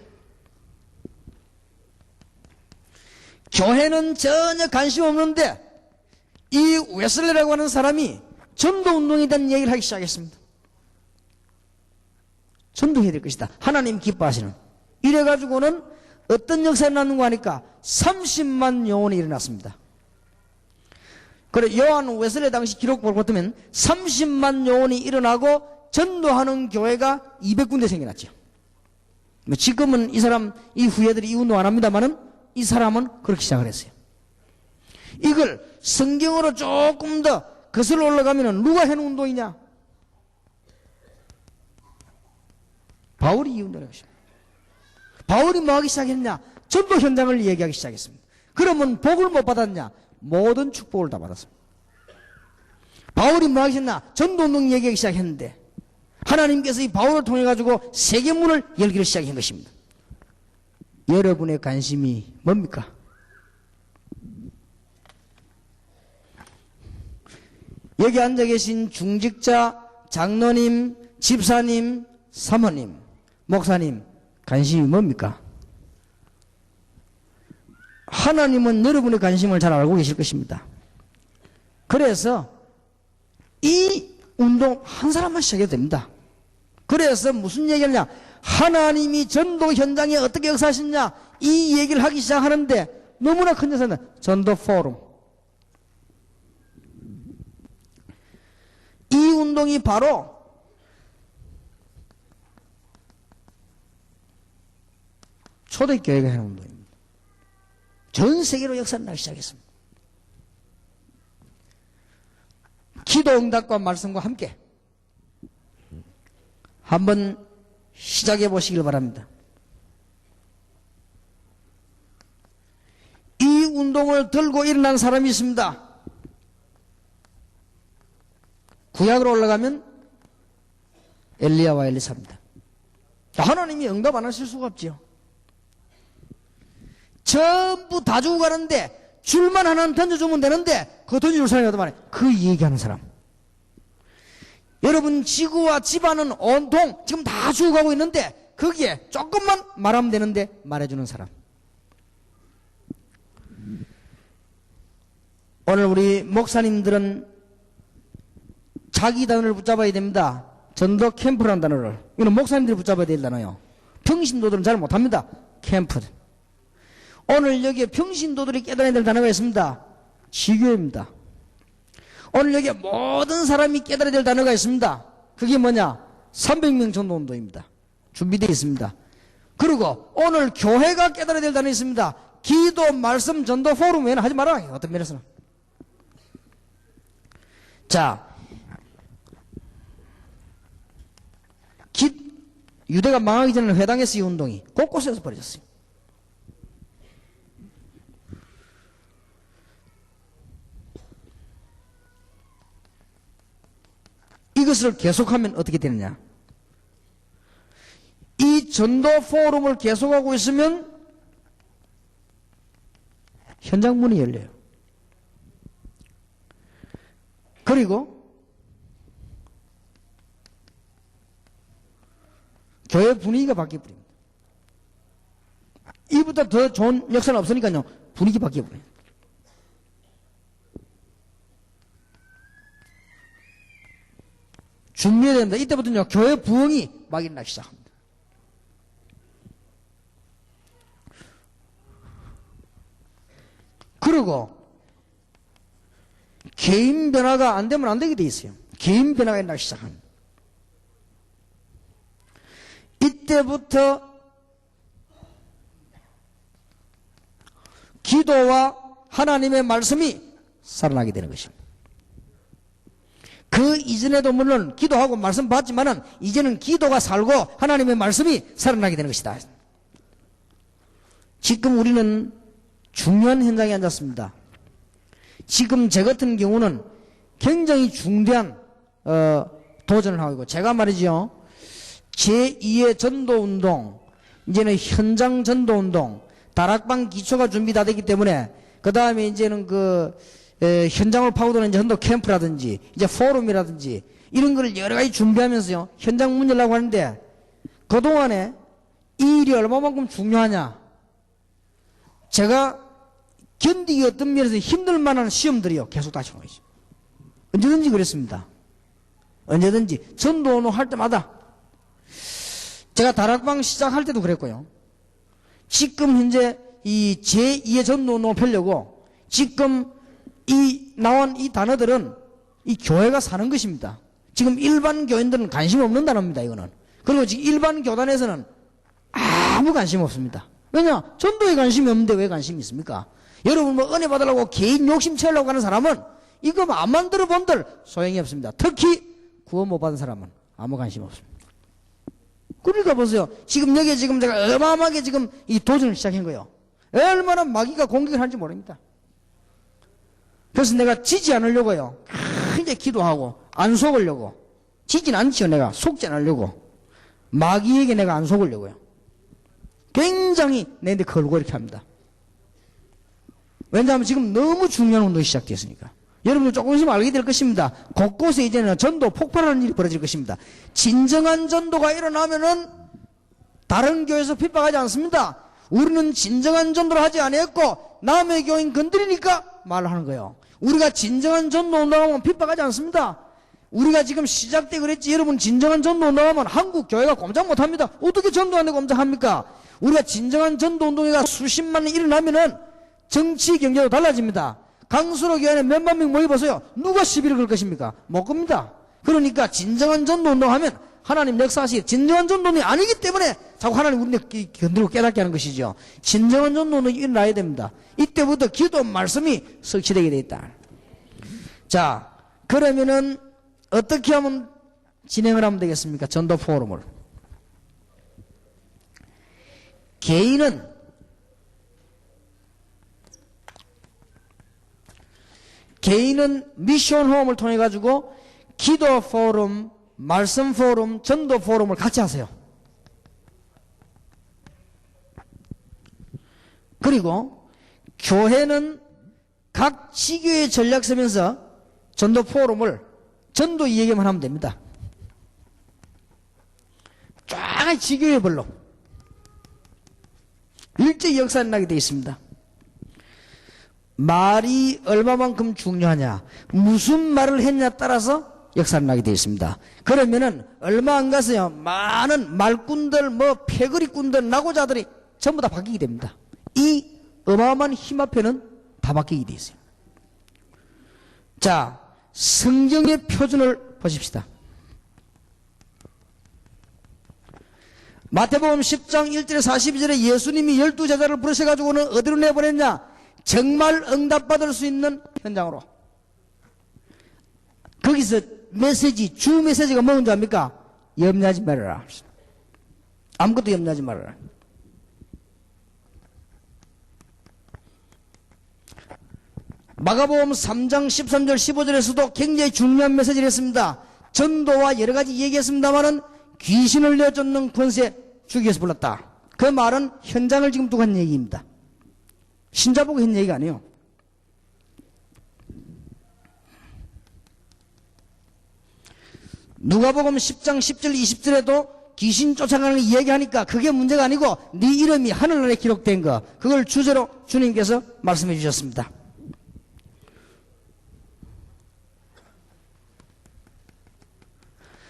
교회는 전혀 관심 없는데 이 웨슬리라고 하는 사람이 전도운동에 대한 얘기를 하기 시작했습니다. 전도해야 될 것이다. 하나님 기뻐하시는. 이래가지고는 어떤 역사가 났는가 하니까 30만 영혼이 일어났습니다. 그래, 요한 웨슬리 당시 기록 볼 것 같으면 30만 영혼이 일어나고 전도하는 교회가 200군데 생겨났죠. 지금은 이 사람, 이 후예들이 이 운동 안 합니다만은 이 사람은 그렇게 시작을 했어요. 이걸 성경으로 조금 더 거슬러 올라가면 누가 해놓은 운동이냐? 바울이 이 운동을 했습니다. 바울이 뭐 하기 시작했냐? 전도 현장을 얘기하기 시작했습니다. 그러면 복을 못 받았냐? 모든 축복을 다 받았습니다. 바울이 뭐 하기 시작했냐? 전도 운동 얘기하기 시작했는데 하나님께서 이 바울을 통해 가지고 세계문을 열기를 시작한 것입니다. 여러분의 관심이 뭡니까? 여기 앉아 계신 중직자, 장로님, 집사님, 사모님, 목사님, 관심이 뭡니까? 하나님은 여러분의 관심을 잘 알고 계실 것입니다. 그래서 이 운동 한 사람만 시작해도 됩니다. 그래서 무슨 얘기하냐? 하나님이 전도 현장에 어떻게 역사하시냐, 이 얘기를 하기 시작하는데 너무나 큰 역사는 전도 포럼. 이 운동이 바로 초대교회가 하는 운동입니다. 전 세계로 역사를 나기 시작했습니다. 기도 응답과 말씀과 함께 한번 시작해 보시길 바랍니다. 이 운동을 들고 일어난 사람이 있습니다. 구약으로 올라가면 엘리야와 엘리사입니다. 하나님이 응답 안 하실 수가 없지요. 전부 다 주고 가는데 줄만 하나는 던져주면 되는데 그 던져줄 사람이 어떤 말이에요? 그 얘기하는 사람. 여러분 지구와 집안은 온통 지금 다 죽어가고 있는데 거기에 조금만 말하면 되는데 말해주는 사람. 오늘 우리 목사님들은 자기 단어를 붙잡아야 됩니다. 전도 캠프라는 단어를, 이건 목사님들이 붙잡아야 될 단어예요. 평신도들은 잘 못합니다. 캠프. 오늘 여기에 평신도들이 깨달아야 될 단어가 있습니다. 지교입니다. 오늘 여기에 모든 사람이 깨달아야 될 단어가 있습니다. 그게 뭐냐? 300명 전도운동입니다. 준비되어 있습니다. 그리고 오늘 교회가 깨달아야 될 단어가 있습니다. 기도, 말씀, 전도, 포럼 외에는 하지 말아라. 어떤 면에서는. 자, 유대가 망하기 전에는 회당에서 이 운동이 곳곳에서 벌어졌어요. 이것을 계속하면 어떻게 되느냐? 이 전도 포럼을 계속하고 있으면 현장 문이 열려요. 그리고 교회 분위기가 바뀌어버립니다. 이보다 더 좋은 역사는 없으니까요. 분위기 바뀌어버려요. 준비해야 된다. 이때부터는요, 교회 부흥이 막 일어나기 시작합니다. 그리고 개인 변화가 안 되면 안 되게 돼 있어요. 개인 변화가 일어나기 시작합니다. 이때부터 기도와 하나님의 말씀이 살아나게 되는 것입니다. 그 이전에도 물론 기도하고 말씀 받지만은 이제는 기도가 살고 하나님의 말씀이 살아나게 되는 것이다. 지금 우리는 중요한 현장에 앉았습니다. 지금 제 같은 경우는 굉장히 중대한 도전을 하고 있고, 제가 말이죠, 제2의 전도운동, 이제는 현장 전도운동, 다락방 기초가 준비 다 됐기 때문에 그 다음에 이제는 현장을 파고드는 전도 캠프라든지 이제 포럼이라든지 이런 걸 여러 가지 준비하면서요, 현장 문 열라고 하는데, 그동안에 이 일이 얼마만큼 중요하냐, 제가 견디기 어떤 면에서 힘들 만한 시험들이요 계속 다쳐오는 거죠. 언제든지 그랬습니다. 언제든지 전도운동 할 때마다. 제가 다락방 시작할 때도 그랬고요. 지금 현재 이 제2의 전도운동을 펴려고 지금 이 나온 이 단어들은 이 교회가 사는 것입니다. 지금 일반 교인들은 관심 없는 단어입니다. 이거는. 그리고 지금 일반 교단에서는 아무 관심 없습니다. 왜냐? 전도에 관심이 없는데 왜 관심이 있습니까? 여러분 뭐 은혜 받으려고 개인 욕심 채우려고 하는 사람은 이거 안 만들어 본들 소용이 없습니다. 특히 구원 못 받은 사람은 아무 관심 없습니다. 그러니까 보세요. 지금 여기에 지금 제가 어마어마하게 지금 이 도전을 시작한 거예요. 얼마나 마귀가 공격을 하는지 모릅니다. 그래서 내가 지지 않으려고요. 굉장히 기도하고 안 속으려고. 지진 않지요. 내가 속지 않으려고. 마귀에게 내가 안 속으려고요. 굉장히 내한테 걸고 이렇게 합니다. 왜냐하면 지금 너무 중요한 운동이 시작됐으니까. 여러분들 조금 있으면 알게 될 것입니다. 곳곳에 이제는 전도 폭발하는 일이 벌어질 것입니다. 진정한 전도가 일어나면은 다른 교회에서 핍박하지 않습니다. 우리는 진정한 전도를 하지 아니했고 남의 교인 건드리니까 말을 하는 거예요. 우리가 진정한 전도 운동하면 핍박하지 않습니다. 우리가 지금 시작 때 그랬지, 여러분 진정한 전도 운동하면 한국 교회가 꼼짝 못합니다. 어떻게 전도하는데 꼼짝합니까? 우리가 진정한 전도 운동회가 수십만 년 일어나면은 정치 경제도 달라집니다. 강수로 교회에 몇만 명 모여보세요. 누가 시비를 걸 것입니까? 못 겁니다. 그러니까 진정한 전도 운동하면 하나님 역사하시 진정한 전도 운동이 아니기 때문에 자꾸 하나님 우리를 건드리고 깨닫게 하는 것이죠. 진정한 전도 운동이 일어나야 됩니다. 이때부터 기도 말씀이 성취되게 되어 있다. 자, 그러면은 어떻게 하면 진행을 하면 되겠습니까? 전도 포럼을. 개인은 미션 호흡을 통해 가지고 기도 포럼, 말씀 포럼, 전도 포럼을 같이 하세요. 그리고 교회는 각 지교의 전략 쓰면서 전도 포럼을 전도 이야기만 하면 됩니다. 쫙 지교회별로 일제히 역사를 나게 되어 있습니다. 말이 얼마만큼 중요하냐, 무슨 말을 했냐에 따라서 역사를 나게 되어 있습니다. 그러면은 얼마 안 가서요, 많은 말꾼들, 패거리꾼들, 낙오자들이 전부 다 바뀌게 됩니다. 이 어마어마한 힘 앞에는 다 바뀌게 되어 있어요. 자, 성경의 표준을 보십시다. 마태복음 10장 1절에 42절에 예수님이 12제자를 부르셔가지고는 어디로 내보냈냐? 정말 응답받을 수 있는 현장으로. 거기서 주 메시지가 뭔지 압니까? 염려하지 말아라. 아무것도 염려하지 말아라. 마가복음 3장 13절 15절에서도 굉장히 중요한 메시지를 했습니다. 전도와 여러 가지 얘기했습니다만은 귀신을 내쫓는 권세 주기 위해서 불렀다. 그 말은 현장을 지금 두고 한 얘기입니다. 신자보고 한 얘기가 아니에요. 누가복음 10장 10절 20절에도 귀신 쫓아가는 걸 이야기하니까 그게 문제가 아니고 네 이름이 하늘나라에 기록된 거, 그걸 주제로 주님께서 말씀해 주셨습니다.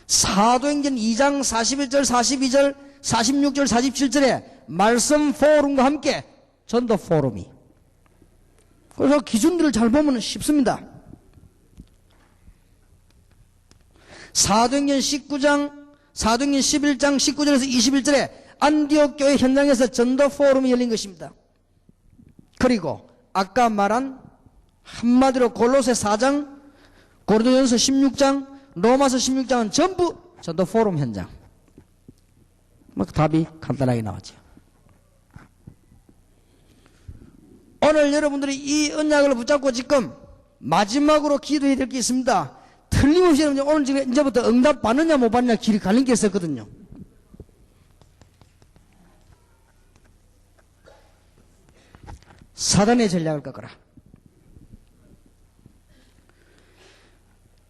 사도행전 2장 41절 42절 46절 47절에 말씀 포럼과 함께 전도 포럼이, 그래서 기준들을 잘 보면 쉽습니다. 사도행전 11장 19절에서 21절에 안디옥 교회 현장에서 전도 포럼이 열린 것입니다. 그리고 아까 말한 한마디로 골로새 4장, 고린도전서 16장, 로마서 16장은 전부 전도 포럼 현장. 답이 간단하게 나왔죠. 오늘 여러분들이 이 언약을 붙잡고 지금 마지막으로 기도해야 될 게 있습니다. 틀림없이 여러분 오늘 지금 이제부터 응답 받느냐 못 받느냐 길이 갈린 게 있었거든요. 사단의 전략을 꺾어라.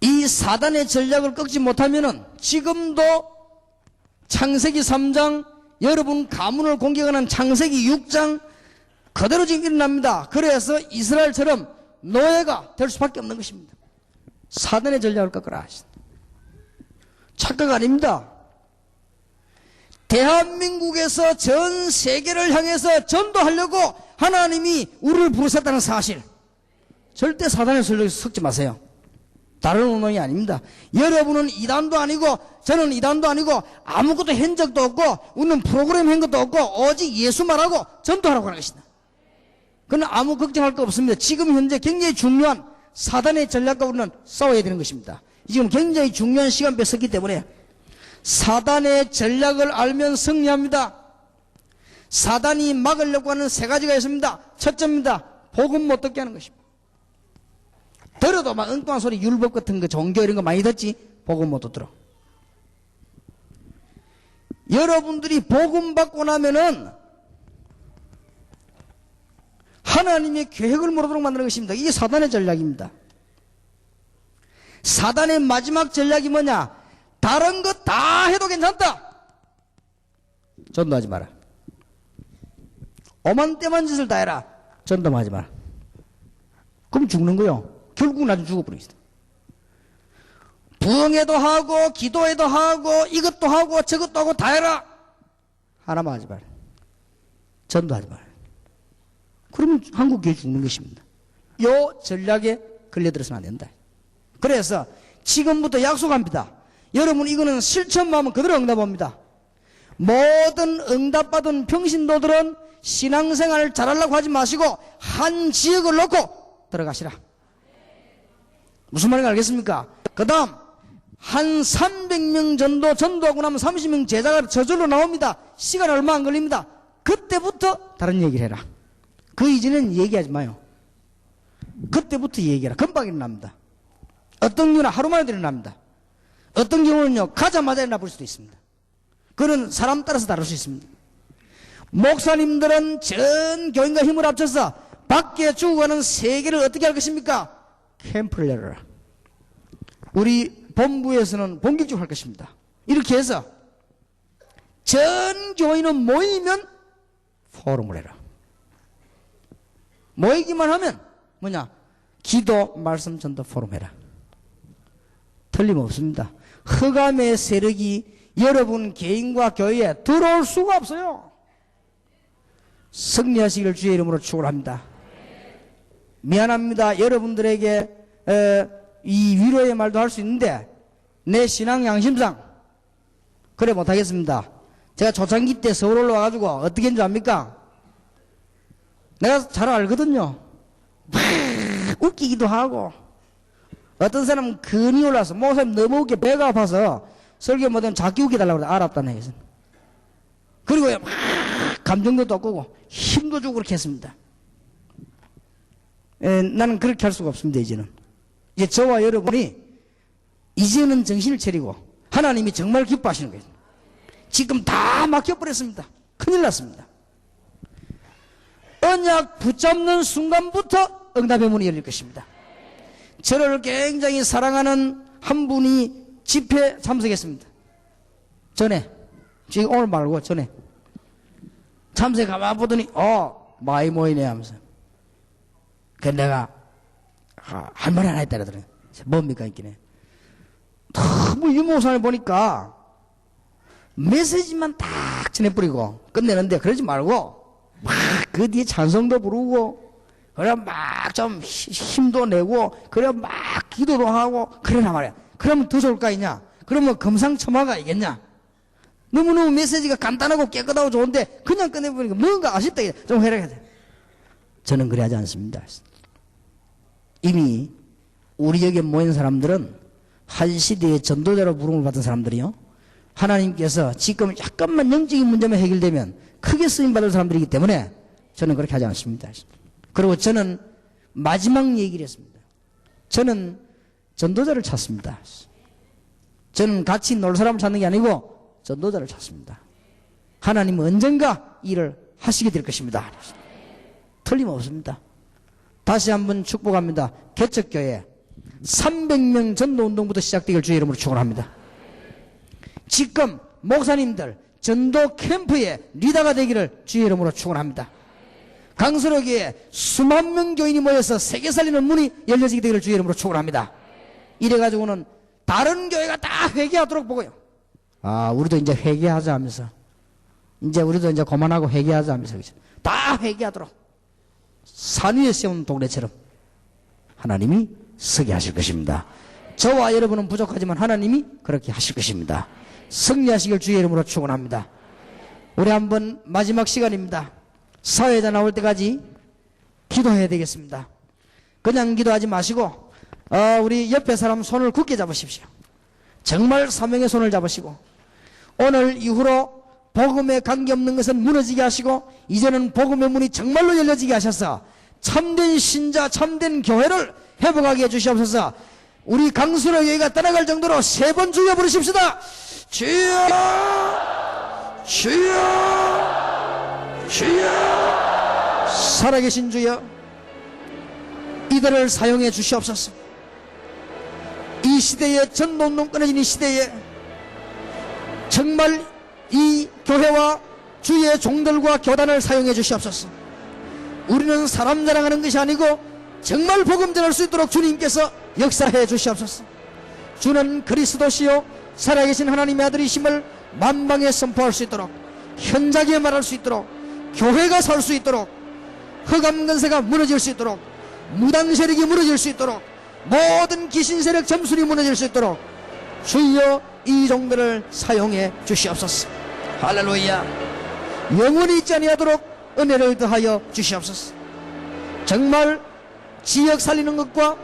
이 사단의 전략을 꺾지 못하면은 지금도 창세기 3장, 여러분 가문을 공격하는 창세기 6장 그대로 지금 일어납니다. 그래서 이스라엘처럼 노예가 될 수밖에 없는 것입니다. 사단의 전략을 꺾어라. 착각 아닙니다. 대한민국에서 전 세계를 향해서 전도하려고 하나님이 우리를 부르셨다는 사실, 절대 사단의 전략에 섞지 마세요. 다른 운동이 아닙니다. 여러분은 이단도 아니고 저는 이단도 아니고 아무것도 한 적도 없고 우리는 프로그램 한 것도 없고 오직 예수 말하고 전도하라고 하는 것이다. 그건 아무 걱정할 거 없습니다. 지금 현재 굉장히 중요한 사단의 전략과 우리는 싸워야 되는 것입니다. 지금 굉장히 중요한 시간표에 섰기 때문에 사단의 전략을 알면 승리합니다. 사단이 막으려고 하는 세 가지가 있습니다. 첫째입니다. 복음 못 듣게 하는 것입니다. 들어도 막 엉뚱한 소리, 율법 같은 거, 종교 이런 거 많이 듣지 복음 못 듣더라. 여러분들이 복음 받고 나면은 하나님의 계획을 모르도록 만드는 것입니다. 이게 사단의 전략입니다. 사단의 마지막 전략이 뭐냐? 다른 거 다 해도 괜찮다. 전도하지 마라. 오만때만 짓을 다 해라. 전도하지 마라. 그럼 죽는 거요. 결국 나중에 죽어버리겠다. 부흥회도 하고 기도회도 하고 이것도 하고 저것도 하고 다 해라. 하나만 하지 마라. 전도하지 마라. 그러면 한국 교회 죽는 것입니다. 요 전략에 걸려들어서는 안 된다. 그래서 지금부터 약속합니다. 여러분 이거는 실천만 하면 그대로 응답합니다. 모든 응답받은 평신도들은 신앙생활을 잘하려고 하지 마시고 한 지역을 놓고 들어가시라. 무슨 말인지 알겠습니까? 그 다음 한 300명 정도 전도하고 나면 30명 제자가 저절로 나옵니다. 시간 얼마 안 걸립니다. 그때부터 다른 얘기를 해라. 그 이전에는 얘기하지 마요. 그때부터 얘기해라. 금방 일어납니다. 어떤 경우는 하루 만에 일어납니다. 어떤 경우는요 가자마자 일어나 볼 수도 있습니다. 그건 사람 따라서 다를 수 있습니다. 목사님들은 전 교인과 힘을 합쳐서 밖에 죽어가는 세계를 어떻게 할 것입니까? 캠프를 열어라. 우리 본부에서는 본격적으로 할 것입니다. 이렇게 해서 전 교인은 모이면 포럼을 해라. 모이기만 하면 뭐냐? 기도, 말씀, 전도 포럼 해라. 틀림없습니다. 흑암의 세력이 여러분 개인과 교회에 들어올 수가 없어요. 승리하시기를 주의 이름으로 축원합니다. 미안합니다. 여러분들에게 이 위로의 말도 할 수 있는데 내 신앙 양심상 그래 못하겠습니다. 제가 초창기 때 서울 올라와가지고 어떻게 했는지 압니까? 내가 잘 알거든요. 막 웃기기도 하고 어떤 사람은 근이 올라서 목사님 너무 웃겨 배가 아파서 설교 못하면 작게 웃겨달라고 그래. 알았다는 얘기죠. 그리고 막 감정도 돋구고 힘도 주고 그렇게 했습니다. 나는 그렇게 할 수가 없습니다. 이제는 이제 저와 여러분이 이제는 정신을 차리고 하나님이 정말 기뻐하시는 거예요. 지금 다 막혀버렸습니다. 큰일 났습니다. 언약 붙잡는 순간부터 응답의 문이 열릴 것입니다. 저를 굉장히 사랑하는 한 분이 집회 참석했습니다. 전에 지금 오늘 말고 전에 참석해 가만 보더니 많이 모이네 하면서 그 내가 할 말이 하나 있다 그러더니 뭡니까 있기네. 너무 유목사를 보니까 메시지만 딱 전해버리고 끝내는데 그러지 말고 막 그 뒤에 찬송도 부르고 그래 막 좀 힘도 내고 그래 막 기도도 하고 그러나 말이야. 그러면 더 좋을 거 아니냐. 그러면 금상첨화가 있겠냐. 너무너무 메시지가 간단하고 깨끗하고 좋은데 그냥 끝내버리니까 뭔가 아쉽다. 좀 해라. 저는 그래 하지 않습니다. 이미 우리 여기에 모인 사람들은 한 시대의 전도자로 부름을 받은 사람들이요. 하나님께서 지금 약간만 영적인 문제만 해결되면 크게 쓰임받을 사람들이기 때문에 저는 그렇게 하지 않습니다. 그리고 저는 마지막 얘기를 했습니다. 저는 전도자를 찾습니다. 저는 같이 놀 사람을 찾는 게 아니고 전도자를 찾습니다. 하나님은 언젠가 일을 하시게 될 것입니다. 틀림없습니다. 다시 한번 축복합니다. 개척교회 300명 전도운동부터 시작되길 주의 이름으로 축원합니다. 지금 목사님들 전도 캠프의 리더가 되기를 주의 이름으로 축원합니다. 강서로교회에 수만 명 교인이 모여서 세계 살리는 문이 열려지게 되기를 주의 이름으로 축원합니다. 이래가지고는 다른 교회가 다 회개하도록 보고요. 우리도 이제 회개하자 하면서 이제 우리도 이제 그만하고 회개하자 하면서 다 회개하도록 산 위에 세운 동네처럼 하나님이 서게 하실 것입니다. 저와 여러분은 부족하지만 하나님이 그렇게 하실 것입니다. 승리하시길 주의 이름으로 축원합니다. 우리 한번 마지막 시간입니다. 사회자 나올 때까지 기도해야 되겠습니다. 그냥 기도하지 마시고 우리 옆에 사람 손을 굳게 잡으십시오. 정말 사명의 손을 잡으시고 오늘 이후로 복음에 관계없는 것은 무너지게 하시고 이제는 복음의 문이 정말로 열려지게 하셔서 참된 신자 참된 교회를 회복하게 해주시옵소서. 우리 강수로 여기가 떠나갈 정도로 3번 주여 부르십시다. 주여 주여 주여. 살아계신 주여 이들을 사용해 주시옵소서. 이 시대에 전도운동 끊어진 이 시대에 정말 이 교회와 주의 종들과 교단을 사용해 주시옵소서. 우리는 사람 자랑하는 것이 아니고 정말 복음 전할 수 있도록 주님께서 역사해 주시옵소서. 주는 그리스도시요 살아계신 하나님의 아들이심을 만방에 선포할 수 있도록 현장에 말할 수 있도록 교회가 설 수 있도록 흑암 근세가 무너질 수 있도록 무당 세력이 무너질 수 있도록 모든 귀신 세력 점순이 무너질 수 있도록 주여 이 종들을 사용해 주시옵소서. 할렐루야. 영원히 있지 아니하도록 은혜를 더하여 주시옵소서. 정말 지역 살리는 것과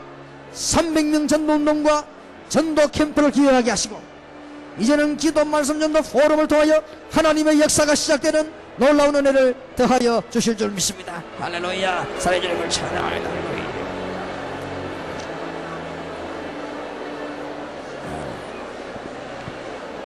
300명 전도운동과 전도 캠프를 기획하게 하시고 이제는 기도 말씀 전도 포럼을 통하여 하나님의 역사가 시작되는 놀라운 은혜를 더하여 주실 줄 믿습니다. 할렐루야. 살아계신 주님을 찬양합니다.